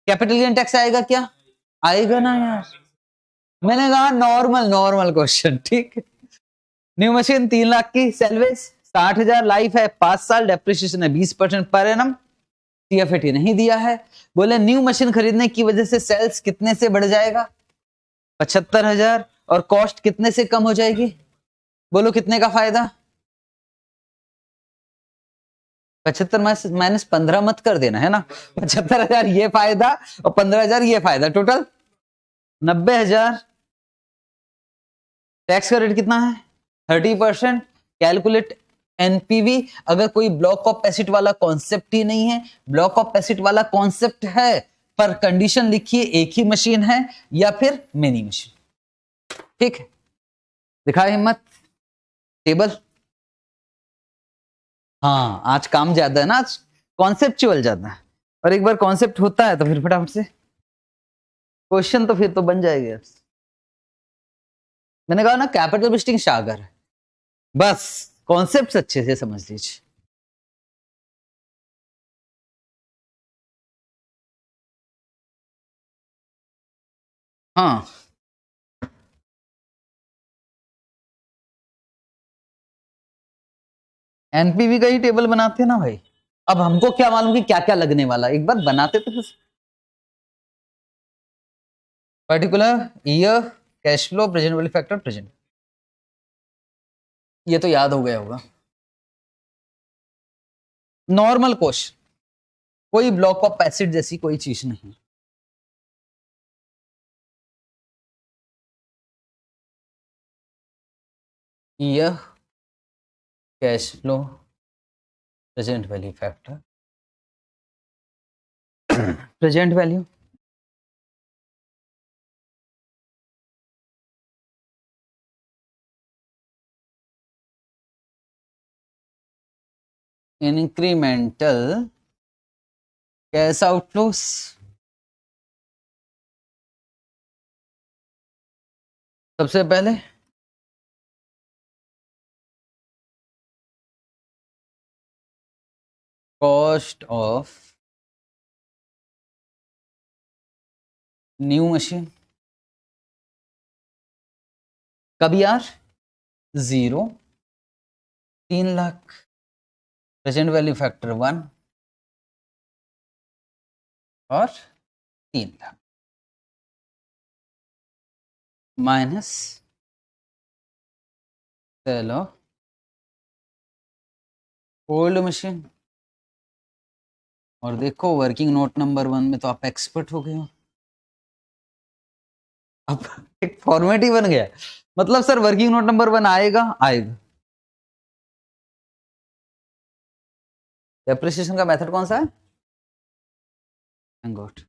Capital gain tax आएगा क्या? आएगा ना यार, मैंने कहा नॉर्मल नॉर्मल क्वेश्चन, ठीक। न्यू मशीन 3 लाख की, सेल्वेज 60,000, लाइफ है 5 साल, डेप्रिसिएशन है 20% पर एनम, सीएफएटी नहीं दिया है। बोले न्यू मशीन खरीदने की वजह से सेल्स कितने से बढ़ जाएगा? 75,000, और कॉस्ट कितने से कम हो जाएगी? बोलो कितने का फायदा? 75 माइनस 15 मत कर देना है ना, 75,000 ये फायदा और 15,000 ये फायदा, टोटल 90,000। टैक्स का रेट कितना है? 30%। Calculate NPV. अगर कोई ब्लॉक ऑफ एसिड वाला कॉन्सेप्ट ही नहीं है, ब्लॉक ऑफ एसिड वाला कॉन्सेप्ट है पर कंडीशन लिखिए एक ही मशीन है या फिर मेनी मशीन, ठीक है। दिखाए हिम्मत, टेबल। हाँ आज काम ज्यादा है ना, आज कॉन्सेप्चुअल ज्यादा है, और एक बार कॉन्सेप्ट होता है तो फिर फटाफट से क्वेश्चन तो फिर तो बन जाएगा। मैंने कहा ना कैपिटल बिस्टिंग सागर है, बस कॉन्सेप्ट अच्छे से समझ लीजिए। हाँ एनपीवी का ही टेबल बनाते हैं ना भाई। अब हमको क्या मालूम कि क्या क्या लगने वाला, एक बार बनाते तो particular year, cash flow, present value factor, present, ये तो याद हो गया होगा। नॉर्मल क्वेश्चन, कोई ब्लॉक ऑफ एसिड जैसी कोई चीज नहीं। Year, cash flow, present value factor, present value, incremental cash outflows. सबसे पहले कॉस्ट ऑफ न्यू मशीन, कब यार? 0, 3 लाख, प्रेजेंट वैल्यू फैक्टर 1 और 3 लाख, माइनस चलो ओल्ड मशीन। और देखो वर्किंग नोट नंबर 1 में तो आप एक्सपर्ट हो गए हो। अब एक फॉर्मेट ही बन गया, मतलब सर वर्किंग नोट नंबर 1 आएगा आएगा। डेप्रिसिएशन का मेथड कौन सा है? गुड।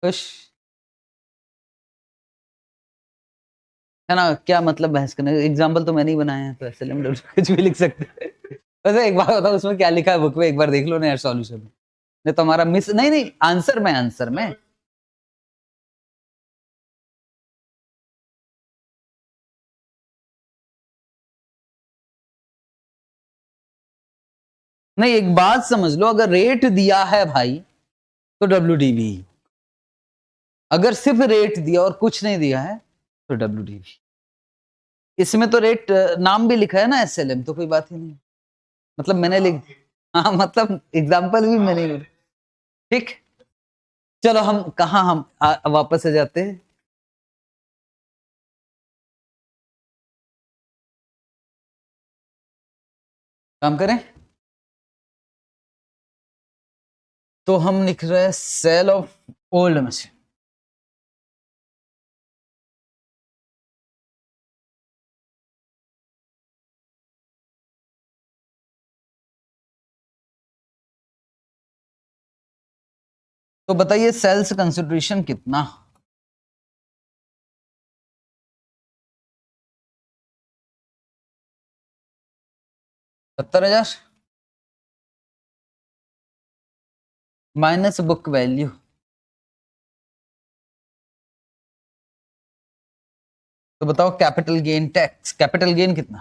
खुश है ना? क्या मतलब बहस करने, एग्जाम्पल तो मैंने ही बनाया है, तो ऐसे कुछ भी लिख सकते हैं। वैसे एक बार बताओ उसमें क्या लिखा है बुक में, एक बार देख लो ना यार सॉल्यूशन में, नहीं तो हमारा मिस नहीं नहीं आंसर में, आंसर में नहीं। एक बात समझ लो, अगर रेट दिया है भाई तो डब्ल्यूडीबी, अगर सिर्फ रेट दिया और कुछ नहीं दिया है तो डब्ल्यूडीबी। इसमें तो रेट नाम भी लिखा है ना एसएलएम, तो कोई बात ही नहीं, मतलब मैंने लिख, हाँ मतलब एग्जाम्पल भी मैंने लिख, ठीक। चलो हम कहा हम वापस से जाते हैं। काम करें। तो हम लिख रहे हैं सेल ऑफ ओल्ड मशीन। तो बताइए सेल्स कंसिडरेशन कितना? $70,000 माइनस बुक वैल्यू। तो बताओ capital gain tax, capital gain कितना?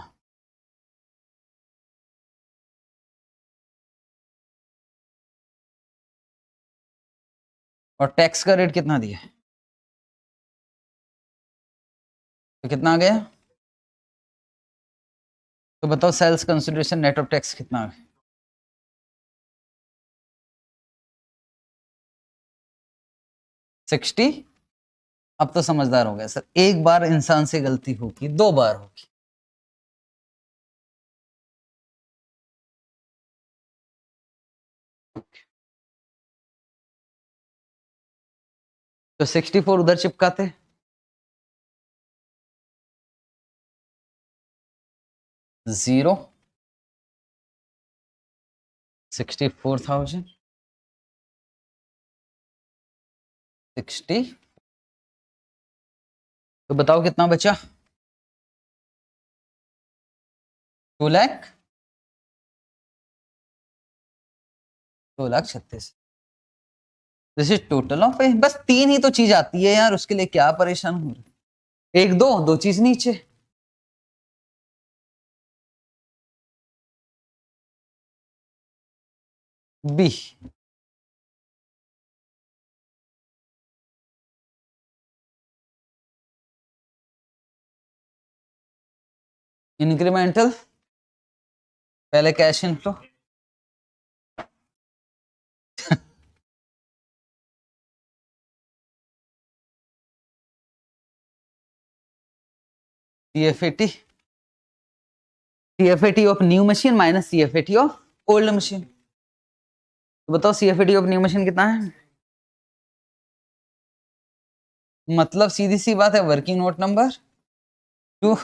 और टैक्स का रेट कितना दिया? तो कितना आ गया? तो बताओ sales consideration net of tax कितना आ गया? 60। अब तो समझदार हो गया सर, एक बार इंसान से गलती होगी, 2 बार होगी। तो 64 उधर चिपकाते, जीरो 64,000 60। तो बताओ कितना बचा? 2 lakh 2,36,000। This is total of, बस 3 ही तो चीज आती है यार, उसके लिए क्या परेशान हो रहे? 1 2 चीज नीचे। बी इंक्रीमेंटल, पहले cash inflow, CFAT, CFAT of new machine minus CFAT of old machine. तो बताओ CFAT ऑफ न्यू मशीन कितना है? मतलब सीधी सी बात है, वर्किंग नोट नंबर 2।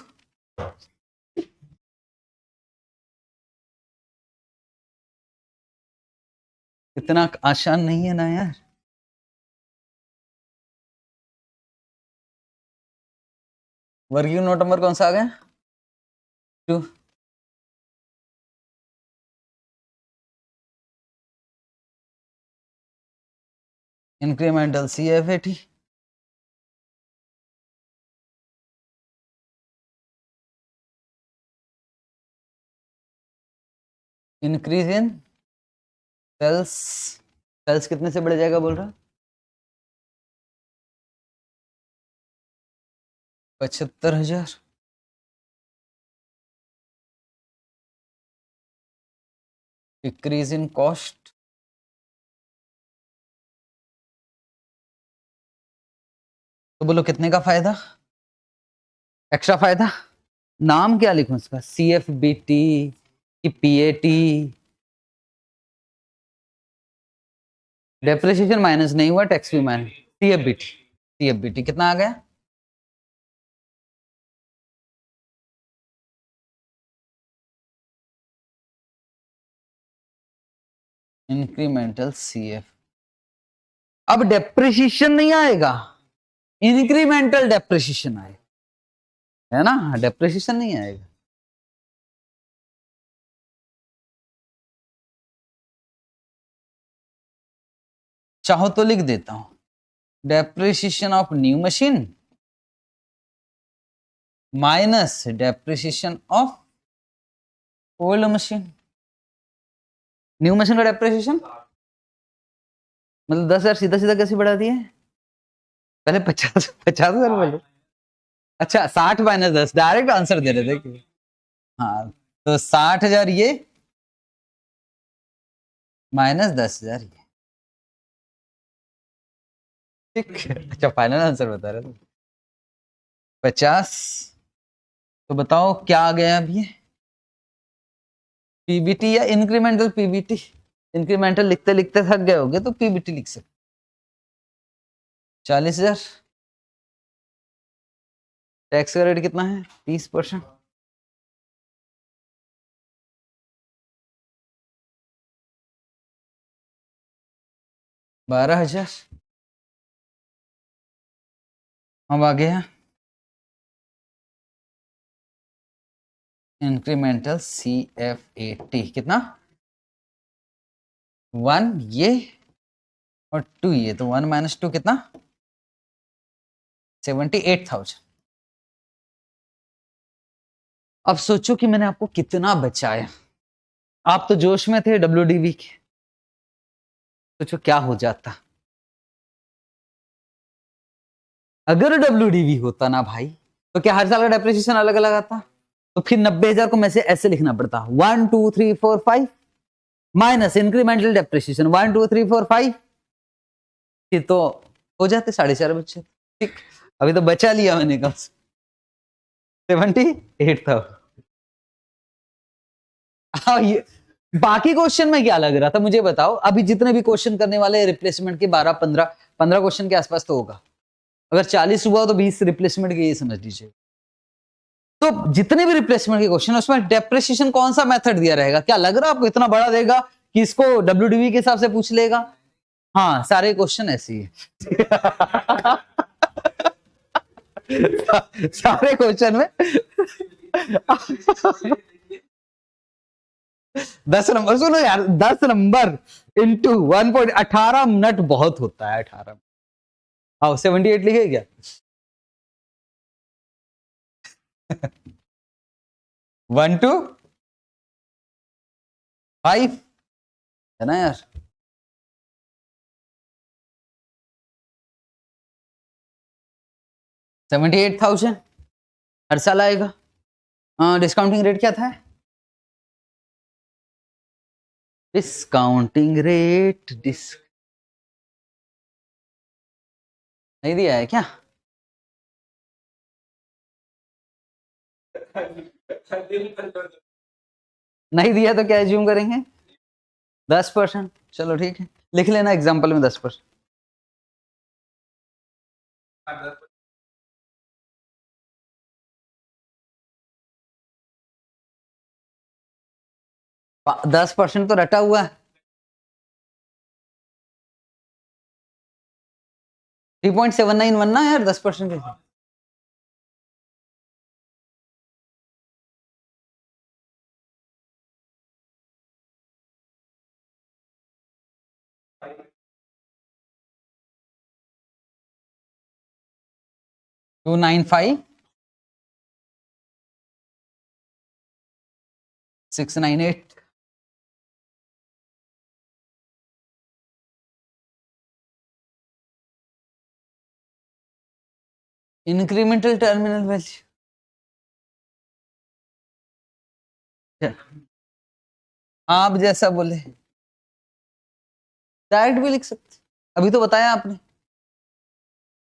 इतना आसान नहीं है ना यार। वर्किंग नोट नंबर कौन सा आ गया? 2। Incremental CFAT, increase in sales, sales कितने से बढ़ जाएगा बोल रहा? 75,000। डिक्रीज इन कॉस्ट, तो बोलो कितने का फायदा, एक्स्ट्रा फायदा? नाम क्या लिखूं इसका, CFBT कि PAT? डेप्रिसिएशन माइनस नहीं हुआ, टैक्स भी माइनस, CFBT। CFBT कितना आ गया? Incremental CF। अब डेप्रिसिएशन नहीं आएगा, इंक्रीमेंटल डेप्रिसिएशन आएगा, है ना? डेप्रिसिएशन नहीं आएगा। चाहो तो लिख देता हूं, depreciation of new machine minus depreciation of old machine. New machine का डेप्रिसिएशन मतलब 10,000 सीधा सीधा कैसे बढ़ा दिए? पहले 50,000 बोले। अच्छा 60 माइनस 10, डायरेक्ट आंसर दे रहे थे। हाँ तो 60,000 ये माइनस 10,000 ये, ठीक। अच्छा फाइनल आंसर बता रहे थे 50। तो बताओ क्या आ गया अब ये, PBT या इंक्रीमेंटल PBT? इंक्रीमेंटल लिखते लिखते थक गए होगे तो पीबीटी लिख सकते। 40,000। टैक्स का रेट कितना है? 30%। बारह हजार। अब आगे है इंक्रीमेंटल CFAT कितना? 1 ये और 2 ये, तो 1 - 2 कितना? 78,000। अब सोचो कि मैंने आपको कितना बचाया। आप तो जोश में थे WDV के, सोचो क्या हो जाता अगर WDV होता ना भाई। तो क्या हर साल का डेप्रिसिएशन अलग अलग आता? तो फिर 90,000 को मैं से ऐसे लिखना पड़ता 1 2 3 4 5 माइनस इंक्रीमेंटल डेप्रिसिएशन 1 2 3 4 5, फिर तो हो जाते 4.5 बच्चे। ठीक, अभी तो बचा लिया मैंने कम से 78,000। हाँ, ये बाकी क्वेश्चन में क्या लग रहा था मुझे बताओ। अभी जितने भी क्वेश्चन करने वाले रिप्लेसमेंट के 12 15 क्वेश्चन के आसपास तो होगा। अगर 40 हुआ तो 20 रिप्लेसमेंट के, ये समझ लीजिए। तो जितने भी रिप्लेसमेंट के क्वेश्चन उसमें डेप्रिसिएशन कौन सा मेथड दिया रहेगा? क्या लग रहा है आपको इतना बड़ा देगा कि इसको WDV के हिसाब से पूछ लेगा? हाँ, सारे क्वेश्चन ऐसे ही है। सारे क्वेश्चन में 10 नंबर। सुनो यार, 10 नंबर इंटू 1.18 मिनट बहुत होता है। 18 आओ 78 लिखे क्या? 1 to 5 है ना यार। $78,000 हर साल आएगा। डिस्काउंटिंग रेट क्या था? डिस्काउंटिंग रेट नहीं दिया है क्या? नहीं दिया तो क्या एज्यूम करेंगे? 10%। चलो ठीक है, लिख लेना एग्जाम्पल में 10%। 10% तो रटा हुआ है। 3.79 बनना है यार 10% के। टू 9.5 698। इंक्रीमेंटल टर्मिनल वैल्यू आप जैसा बोले डायरेक्ट भी लिख सकते। अभी तो बताया आपने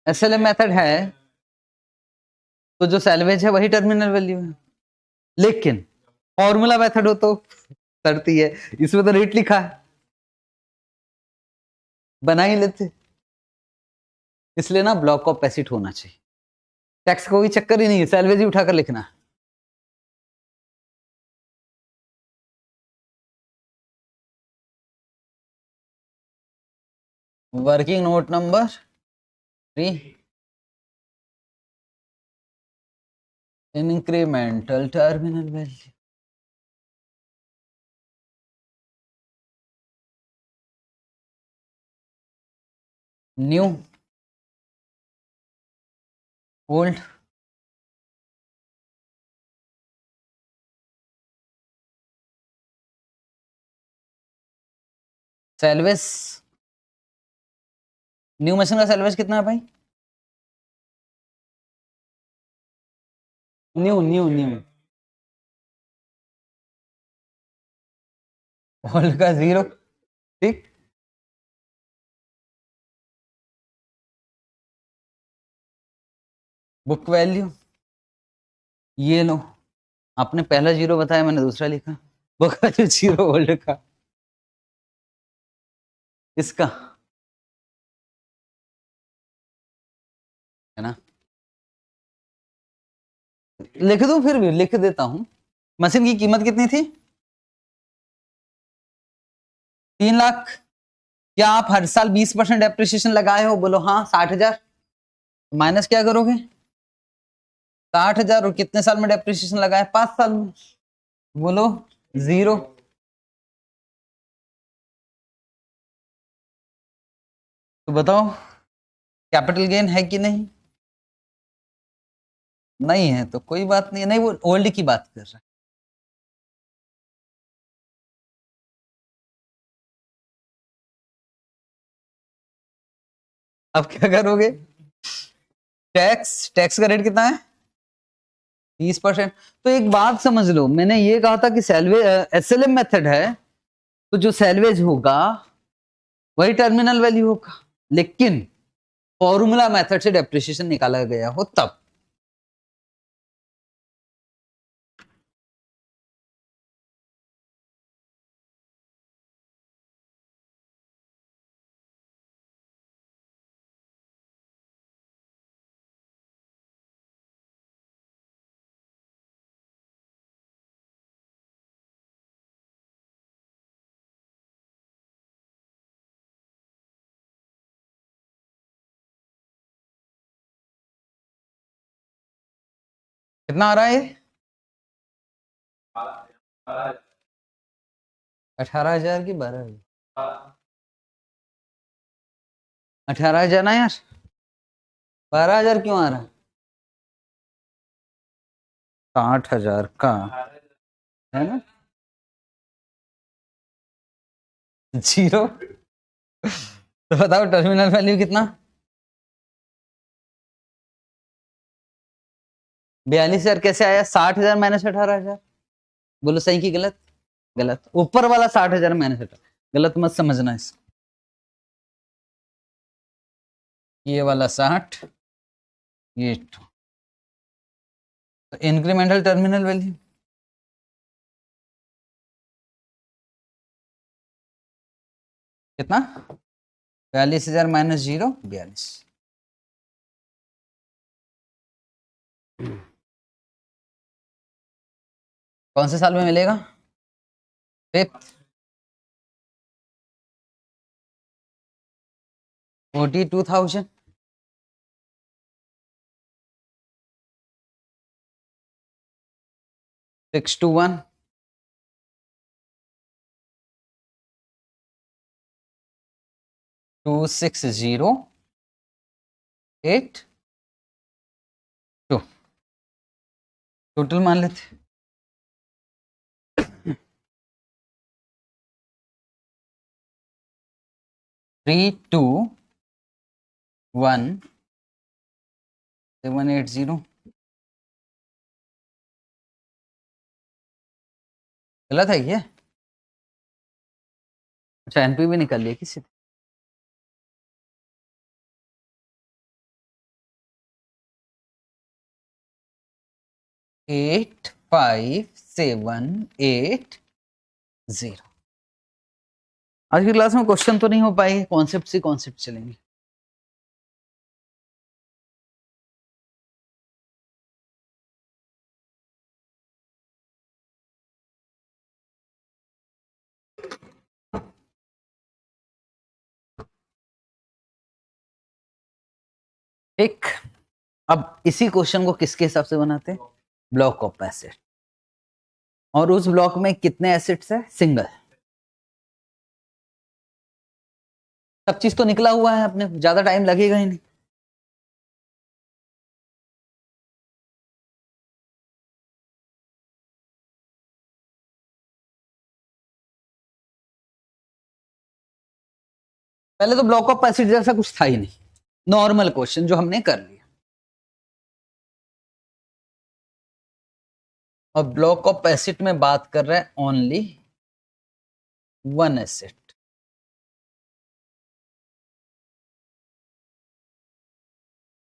SLM मेथड है, तो जो सैल्वेज है वही टर्मिनल वैल्यू है। लेकिन फॉर्मूला मेथड हो तो करती है, इसमें तो रेट लिखा है, बना ही लेते। इसलिए ना ब्लॉक ऑफ पैसिट होना चाहिए। टैक्स का कोई चक्कर ही नहीं है, सैलवेज ही उठाकर लिखना है। Working note number 3 incremental terminal value new old salvage. New machine का सैलवेज कितना है भाई? न्यू न्यू न्यू ओल्ड का 0। ठीक, बुक वैल्यू ये लो। आपने पहला 0 बताया, मैंने दूसरा लिखा। बुक वैल्यू 0 ओल्ड का। इसका है ना, लिख दूं, फिर भी लिख देता हूं। मशीन की कीमत कितनी थी? 3 लाख। क्या आप हर साल 20% डेप्रिसिएशन लगाए हो? बोलो हाँ। 60,000 माइनस क्या करोगे? 60,000 और कितने साल में डेप्रिसिएशन लगाए? 5 साल में। बोलो 0। तो बताओ कैपिटल गेन है कि नहीं? नहीं है तो कोई बात नहीं, नहीं वो ओल्ड की बात कर रहा है। अब क्या करोगे? टैक्स का रेट कितना है? 30%। तो एक बात समझ लो, मैंने ये कहा था कि सैलवेज एसएलएम मेथड है, तो जो सैलवेज होगा वही टर्मिनल वैल्यू होगा, लेकिन फॉर्मूला मेथड से डेप्रिसिएशन निकाला गया हो तब। कितना आ रहा है? 18,000 की 12,000? 18,000 ना यार, 12,000 क्यों आ रहा है? 60,000 का है ना, 0। तो बताओ टर्मिनल वैल्यू कितना? 42,000 कैसे आया? 60,000 माइनस 18,000। बोलो सही की गलत? गलत। ऊपर वाला 60,000 माइनस 18, गलत मत समझना इसको। ये वाला 60, ये तो इंक्रीमेंटल टर्मिनल वैल्यू कितना? 42,000 माइनस 0, 42। कौन से साल में मिलेगा? 5th। 42,000। 621। 26082 टोटल मान लेते। 321,780। गलत है ये? अच्छा एनपी भी निकाल लिया किसी ने? एट 5,780। आज की क्लास में क्वेश्चन तो नहीं हो पाएंगे, कॉन्सेप्ट से कॉन्सेप्ट चलेंगे। ठीक, अब इसी क्वेश्चन को किसके हिसाब से बनाते हैं? Block of asset. और उस ब्लॉक में कितने एसेट्स है? सिंगल। सब चीज तो निकला हुआ है अपने, ज्यादा टाइम लगेगा ही नहीं। पहले तो ब्लॉक ऑफ एसिड जैसा कुछ था ही नहीं, नॉर्मल क्वेश्चन जो हमने कर लिया। और ब्लॉक ऑफ एसिड में बात कर रहे हैं only one acid.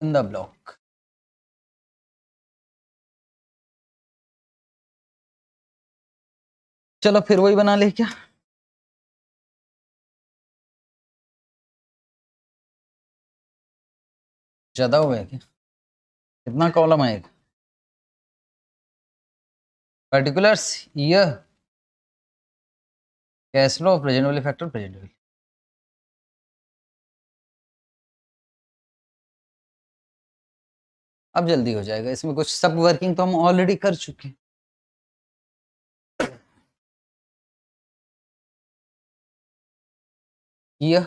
In the block. चलो फिर वही बना ले क्या? ज्यादा हुआ है क्या? कितना कॉलम आएगा? Particulars, year, cash flow, present value factor, present value. अब जल्दी हो जाएगा, इसमें कुछ सब वर्किंग तो हम ऑलरेडी कर चुके हैं। Year,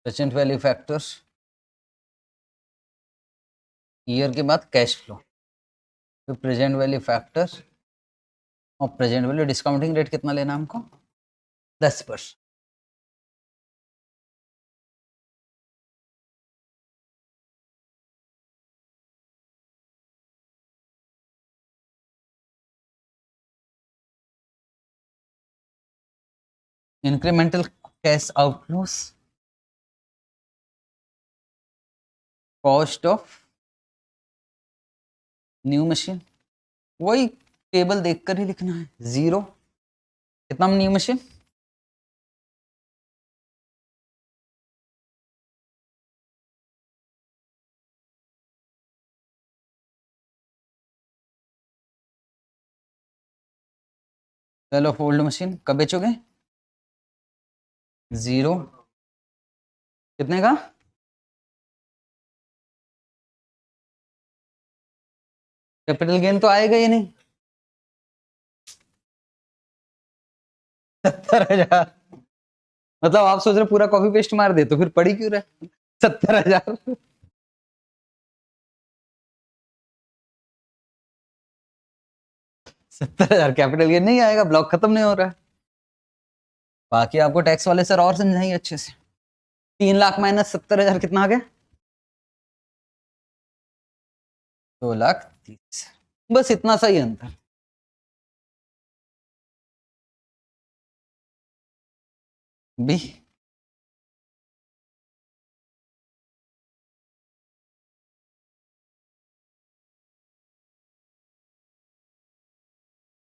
present value factor, year के बाद कैश फ्लो, फिर प्रेजेंट वैल्यू फैक्टर और प्रेजेंट वैल्यू। डिस्काउंटिंग रेट कितना लेना हमको? 10%। Incremental cash outflows, cost of new machine, वही टेबल देखकर ही लिखना है। 0 कितना न्यू मशीन? चलो फोल्ड मशीन कब बेचोगे? 0 कितने का? कैपिटल गेन तो आएगा ही नहीं। 70,000। मतलब आप सोच रहे पूरा कॉपी पेस्ट मार दे तो फिर पड़ी क्यों रहा? 70,000। 70,000 कैपिटल गेन नहीं आएगा, ब्लॉक खत्म नहीं हो रहा है। बाकी आपको टैक्स वाले सर और समझाएंगे अच्छे से। 3 लाख माइनस 70,000 कितना आ गया? 2,30,000। बस इतना सा ही अंतर। B,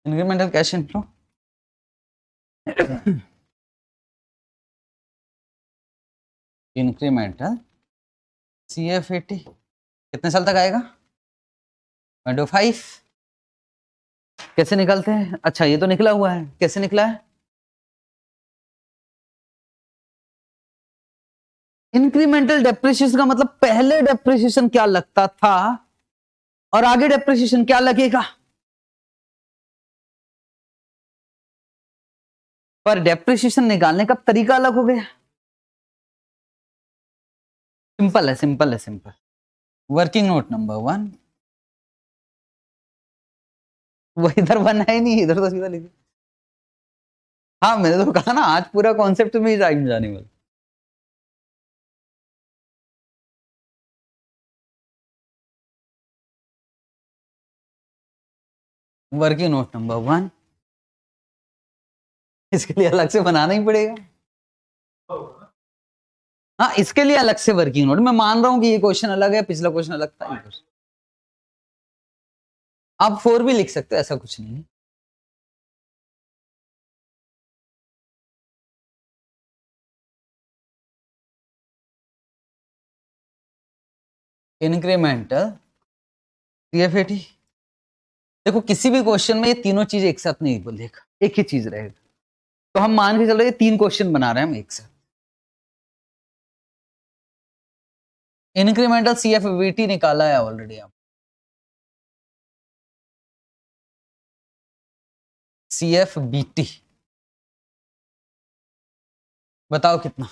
incremental cash inflow. Incremental CF80 कितने साल तक आएगा? 25। कैसे निकलते हैं? अच्छा ये तो निकला हुआ है, कैसे निकला है? इंक्रीमेंटल डेप्रिसिएशन का मतलब पहले डेप्रिसिएशन क्या लगता था और आगे डेप्रिसिएशन क्या लगेगा। पर डेप्रिसिएशन निकालने का तरीका अलग हो गया। सिंपल है, सिंपल है, सिंपल। वर्किंग नोट नंबर 1, वो इधर बना ही नहीं, इधर तो सीधा लिख। हाँ मैंने तो कहा ना आज पूरा कॉन्सेप्ट में ही टाइम जाने वाला। वर्किंग नोट नंबर 1, इसके लिए अलग से बनाना ही पड़ेगा। हाँ इसके लिए अलग से वर्किंग नोट। मैं मान रहा हूं कि ये क्वेश्चन अलग है, पिछला क्वेश्चन अलग था। आप 4 भी लिख सकते हो, ऐसा कुछ नहीं है। Incremental CF80। देखो किसी भी क्वेश्चन में ये तीनों चीज एक साथ नहीं बोलेगा, एक ही चीज रहेगा। तो हम मान के चल रहे हैं 3 क्वेश्चन बना रहे हैं हम एक साथ। इंक्रीमेंटल CF80 निकाला है ऑलरेडी आप। CF80 बताओ कितना?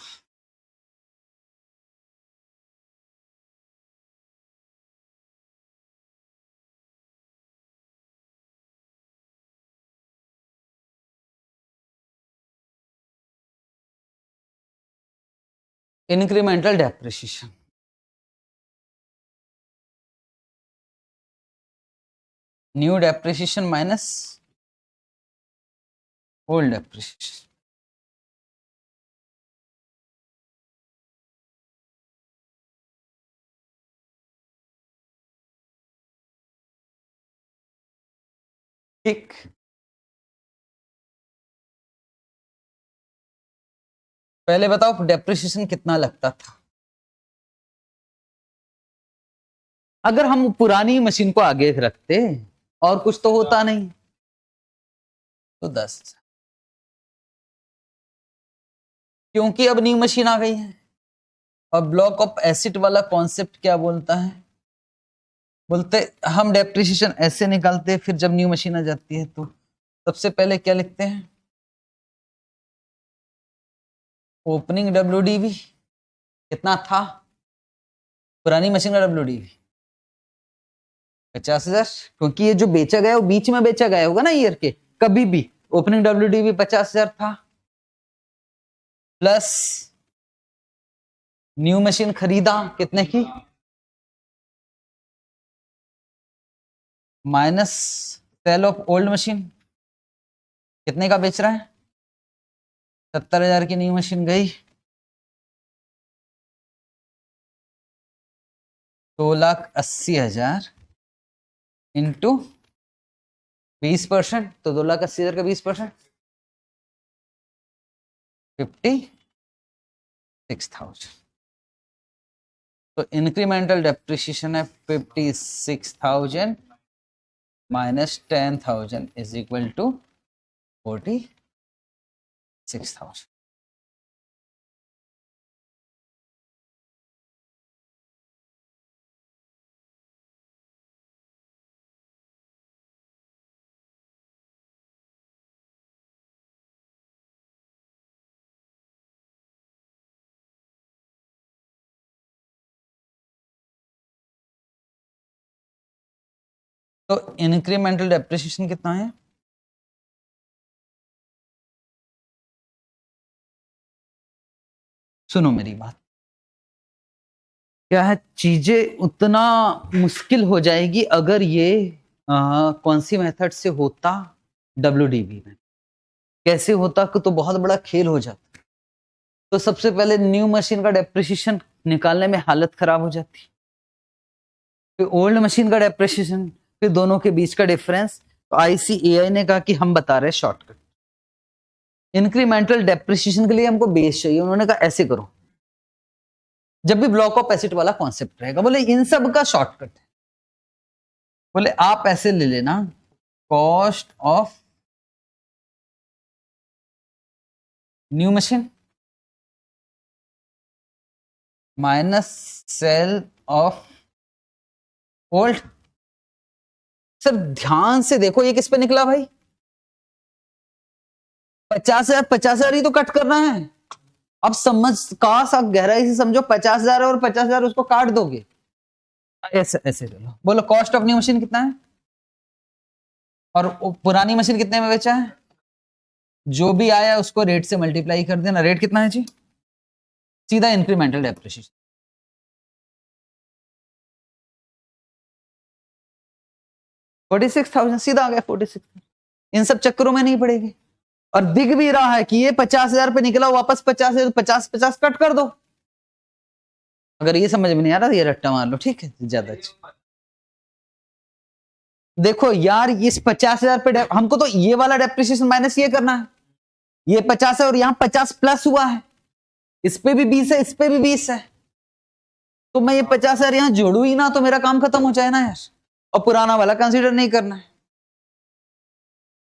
Incremental depreciation, new depreciation minus old depreciation. ठीक, पहले बताओ डेप्रिसिएशन कितना लगता था अगर हम पुरानी मशीन को आगे रखते, और कुछ तो होता नहीं, तो 10। क्योंकि अब न्यू मशीन आ गई है। और ब्लॉक ऑफ एसिड वाला कॉन्सेप्ट क्या बोलता है, बोलते हम डेप्रिसिएशन ऐसे निकालते फिर जब न्यू मशीन आ जाती है तो सबसे पहले क्या लिखते हैं, ओपनिंग WDV कितना था पुरानी मशीन का WDV 50,000, क्योंकि ये जो बेचा गया वो बीच में बेचा गया होगा ना ईयर के, कभी भी ओपनिंग WDV 50,000 था, प्लस न्यू मशीन खरीदा कितने की, minus cell of old machine कितने का बेच रहा है, 70,000 की न्यू मशीन गई, 2,80,000 इंटू 20%, तो 2,80,000 का 20% 56,000। तो इंक्रीमेंटल डेप्रिसिएशन है 56,000 माइनस 10,000 इज इक्वल टू 46,000। तो इंक्रीमेंटल डेप्रिसिएशन कितना है, सुनो मेरी बात, क्या है चीजें उतना मुश्किल हो जाएगी अगर ये कौन सी मेथड से होता, WDV में कैसे होता तो बहुत बड़ा खेल हो जाता। तो सबसे पहले न्यू मशीन का डेप्रिसिएशन निकालने में हालत खराब हो जाती, फिर ओल्ड मशीन का डेप्रिसिएशन, फिर दोनों के बीच का डिफरेंस। तो ICAI ने कहा कि हम बता रहे हैं शॉर्टकट, इंक्रीमेंटल डेप्रिसिएशन के लिए हमको बेस चाहिए, उन्होंने कहा ऐसे करो, जब भी ब्लॉक ऑफ एसिड वाला कॉन्सेप्ट रहेगा, बोले इन सब का शॉर्टकट है, बोले आप ऐसे ले लेना, cost of new machine minus cell of old. Sir ध्यान से देखो ये किस पे निकला भाई, 50,000 50,000 ही तो कट करना है। अब समझ काश आप गहराई से समझो, 50,000 और 50,000 उसको काट दोगे, ऐसे ऐसे ले लो, बोलो कॉस्ट ऑफ न्यू मशीन कितना है और पुरानी मशीन कितने में बेचा है, जो भी आया उसको रेट से मल्टीप्लाई कर देना, रेट कितना है जी, सीधा इंक्रीमेंटल डेप्रिसिएशन। $46,000 सीधा आ गया 46। इन सब चक्करों में नहीं पड़ेगी, और दिख भी रहा है कि ये 50,000 पे निकला, वापस 50,000, 50 कट कर दो। अगर ये समझ में नहीं आ रहा तो ये रट्टा मार लो, ठीक है, ज्यादा अच्छा। देखो यार इस 50,000 पे हमको तो ये वाला डेप्रिसिएशन माइनस ये करना है, ये 50 है और यहाँ 50 प्लस हुआ है, इस पे भी 20 है, इस पे भी 20 है, तो मैं ये 50,000 यहाँ जोड़ू ही ना तो मेरा काम खत्म हो जाए ना यार, और पुराना वाला कंसीडर नहीं करना है,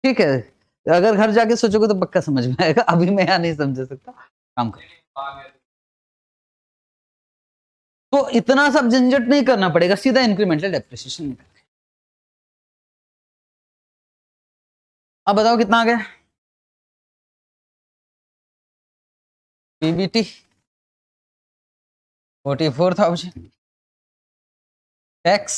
ठीक है। अगर घर जाके सोचोगे तो पक्का समझ में आएगा, अभी मैं यहाँ नहीं समझ सकता, काम कर। तो इतना सब झंझट नहीं करना पड़ेगा, सीधा इंक्रीमेंटल डेप्रिसिएशन निकल गया। अब बताओ कितना आ गया, PBT 44,000, टैक्स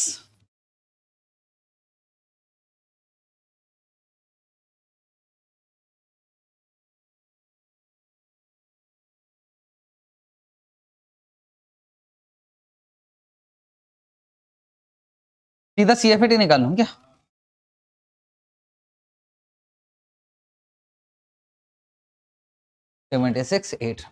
सीधा CFT निकालूं क्या, $76,800।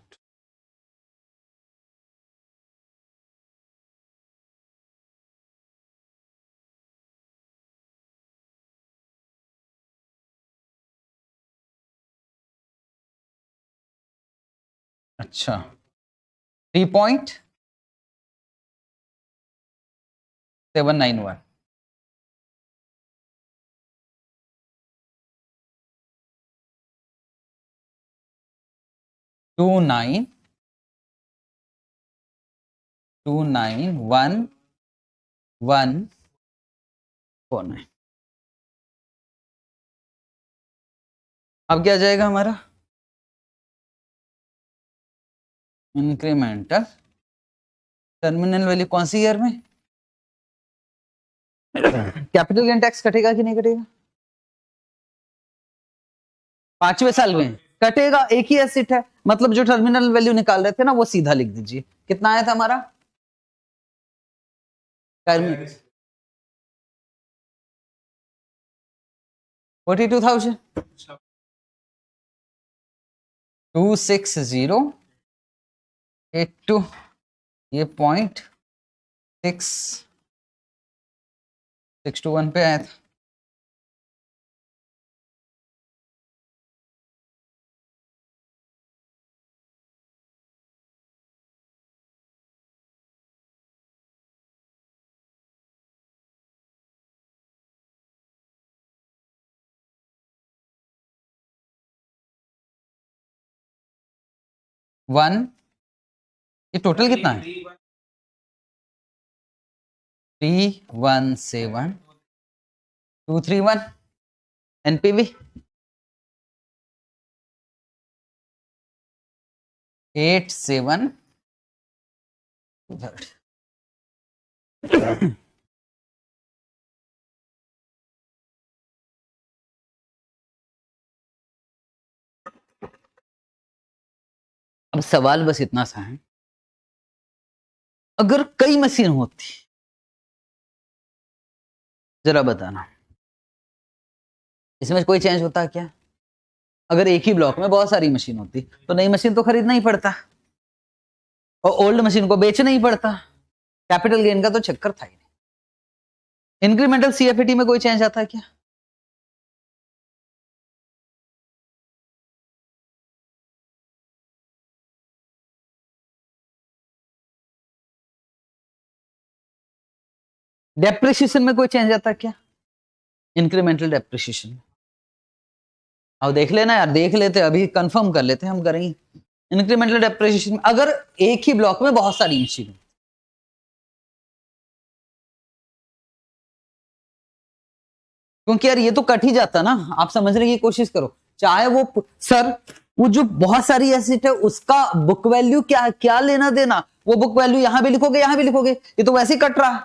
अच्छा 3.791 291149। अब क्या जाएगा हमारा इंक्रीमेंटल टर्मिनल वैल्यू कौन सी ईयर में? कैपिटल गेन टैक्स कटेगा कि नहीं कटेगा? 5वें साल में कटेगा, एक ही एसेट है, मतलब जो टर्मिनल वैल्यू निकाल रहे थे ना वो सीधा लिख दीजिए। कितना आया था हमारा 42,000 26082 ये 0.6621 पे आया था। वन ये टोटल कितना है 317231 एनपीवी 87 अब सवाल बस इतना सा है, अगर कई मशीन होती, जरा बताना इसमें कोई चेंज होता है क्या? अगर एक ही ब्लॉक में बहुत सारी मशीन होती तो नई मशीन तो खरीदना ही पड़ता और ओल्ड मशीन को बेचना ही पड़ता, कैपिटल गेन का तो चक्कर था ही नहीं। इंक्रीमेंटल सीएफएटी में कोई चेंज आता है क्या? डेप्रिसिएशन में कोई चेंज आता है क्या? इंक्रीमेंटल डेप्रिसिएशन अब देख लेना यार, देख लेते, अभी कंफर्म कर लेते हैं, हम करेंगे इंक्रीमेंटल डेप्रिसिएशन में अगर एक ही ब्लॉक में बहुत सारी मशीन, क्योंकि यार ये तो कट ही जाता ना, आप समझने की कोशिश करो। चाहे वो सर वो जो बहुत सारी एसेट है उसका बुक वैल्यू क्या क्या लेना देना, वो बुक वैल्यू यहां भी लिखोगे यहां भी लिखोगे, ये तो वैसे ही कट रहा,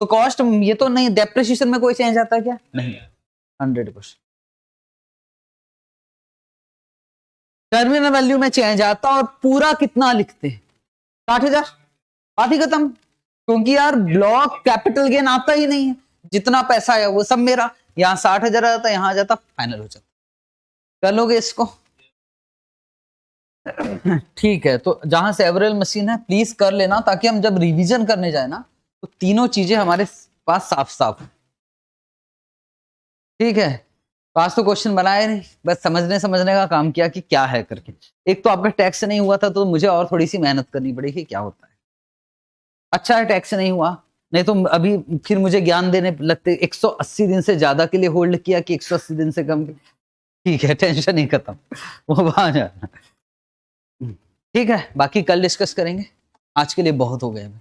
तो कॉस्ट ये तो नहीं। डेप्रिसिएशन में कोई चेंज आता है क्या? नहीं, 100%। टर्मिनल वैल्यू में चेंज आता और पूरा कितना लिखते हैं 60,000, बात ही खत्म, क्योंकि यार ब्लॉक कैपिटल गेन आता ही नहीं है, जितना पैसा आया वो सब मेरा, यहाँ 60,000 आता, यहाँ आ जाता, फाइनल हो जाता। कर लोगे इसको? ठीक है, तो जहां सेवरल मशीन है प्लीज कर लेना, ताकि हम जब रिवीजन करने जाए ना तो तीनों चीजें हमारे पास साफ साफ। ठीक है, तो आज तो क्वेश्चन बनाए नहीं, बस समझने का काम किया कि क्या है करके। एक तो आपका टैक्स नहीं हुआ था तो मुझे और थोड़ी सी मेहनत करनी पड़ेगी, क्या होता है। अच्छा है टैक्स नहीं हुआ, नहीं तो अभी फिर मुझे ज्ञान देने लगते 180 दिन से ज्यादा के लिए होल्ड किया कि 180 दिन से कम। ठीक है, टेंशन ही खत्म, वो वहां जाना। ठीक है, बाकी कल डिस्कस करेंगे, आज के लिए बहुत हो गया।